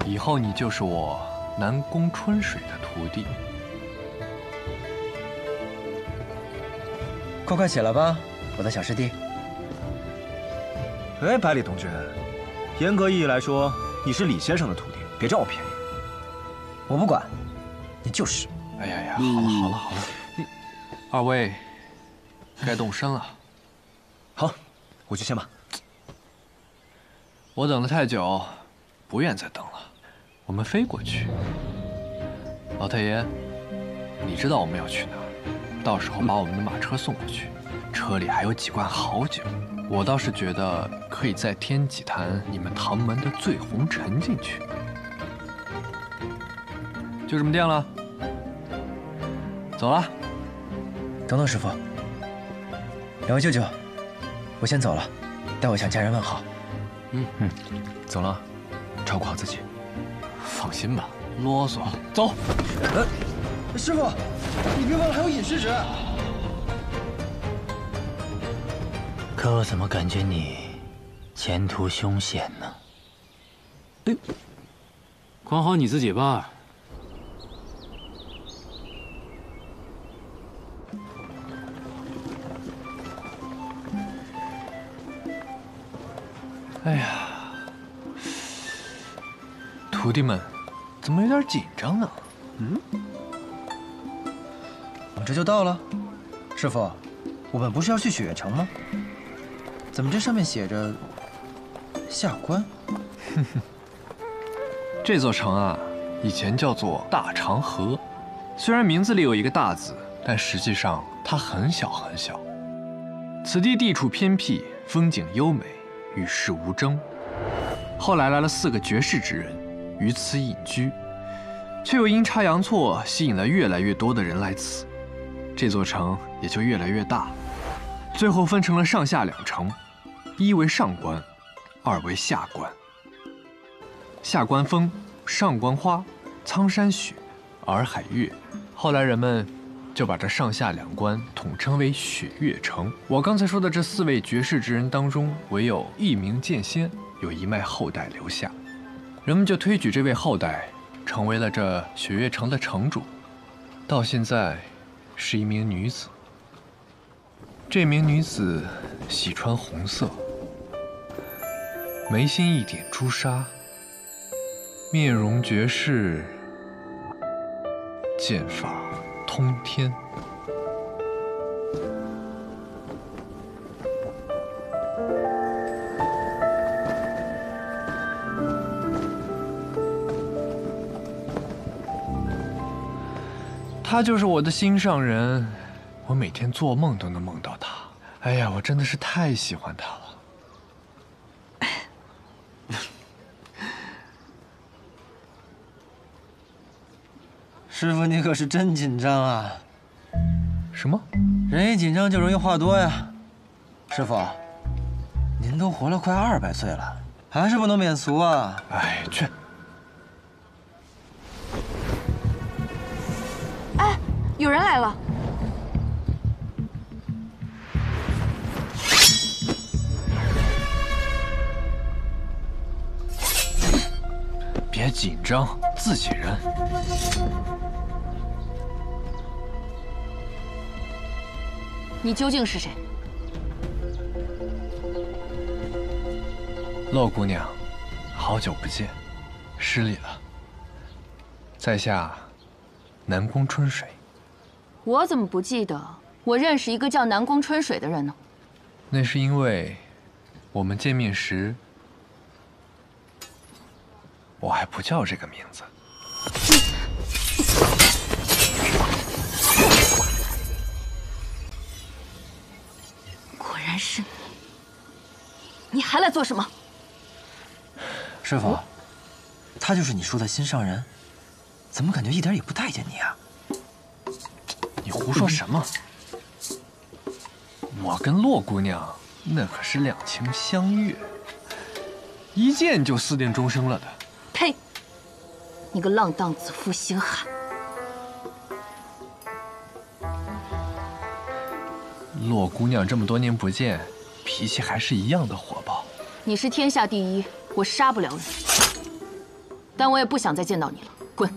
以后你就是我南宫春水的徒弟。快写了吧，我的小师弟。哎，百里同学，严格意义来说，你是李先生的徒弟，别占我便宜。我不管，你就是。哎呀呀，好了，二位该动身了。好，我去先吧。我等得太久，不愿再等了。我们飞过去。老太爷，你知道我们要去哪儿？到时候把我们的马车送过去，车里还有几罐好酒。我倒是觉得可以再添几坛你们唐门的醉红尘进去。就这么定了。走了。等等，师傅，两位舅舅，我先走了，代我向家人问好。走了，照顾好自己。放心吧，啰嗦。走。师傅，你别忘了还有饮食纸。可我怎么感觉你前途凶险呢？哎，管好你自己吧。哎呀，徒弟们，怎么有点紧张呢？我们这就到了。师傅，我们不是要去雪月城吗？怎么这上面写着下关？这座城啊，以前叫做大长河，虽然名字里有一个大字，但实际上它很小很小。此地地处偏僻，风景优美，与世无争。后来来了4个绝世之人，于此隐居，却又阴差阳错吸引了越来越多的人来此，这座城也就越来越大，最后分成了上下2城，一为上关，二为下关。下关风，上关花，苍山雪，洱海月。后来人们就把这上下2关统称为雪月城。我刚才说的这4位绝世之人当中，唯有一名剑仙有一脉后代留下，人们就推举这位后代成为了这雪月城的城主。到现在是一名女子，这名女子喜穿红色，眉心一点朱砂，面容绝世，剑法通天。她就是我的心上人，我每天做梦都能梦到她。哎呀，我真的是太喜欢她了。师傅，你可是真紧张啊！什么？人一紧张就容易话多呀。师傅，您都活了快200岁了，还是不能免俗啊！哎，去。哎，有人来了。别紧张，自己人。你究竟是谁？洛姑娘，好久不见，失礼了。在下南宫春水。我怎么不记得我认识一个叫南宫春水的人呢？那是因为我们见面时，我还不叫这个名字。果然是你，你还来做什么？师傅，他就是你说的心上人。怎么感觉一点也不待见你啊？你胡说什么？我跟洛姑娘那可是两情相悦，一见就私定终生了的。呸！你个浪荡子负心汉！洛姑娘这么多年不见，脾气还是一样的火爆。你是天下第一，我杀不了你，但我也不想再见到你了，滚！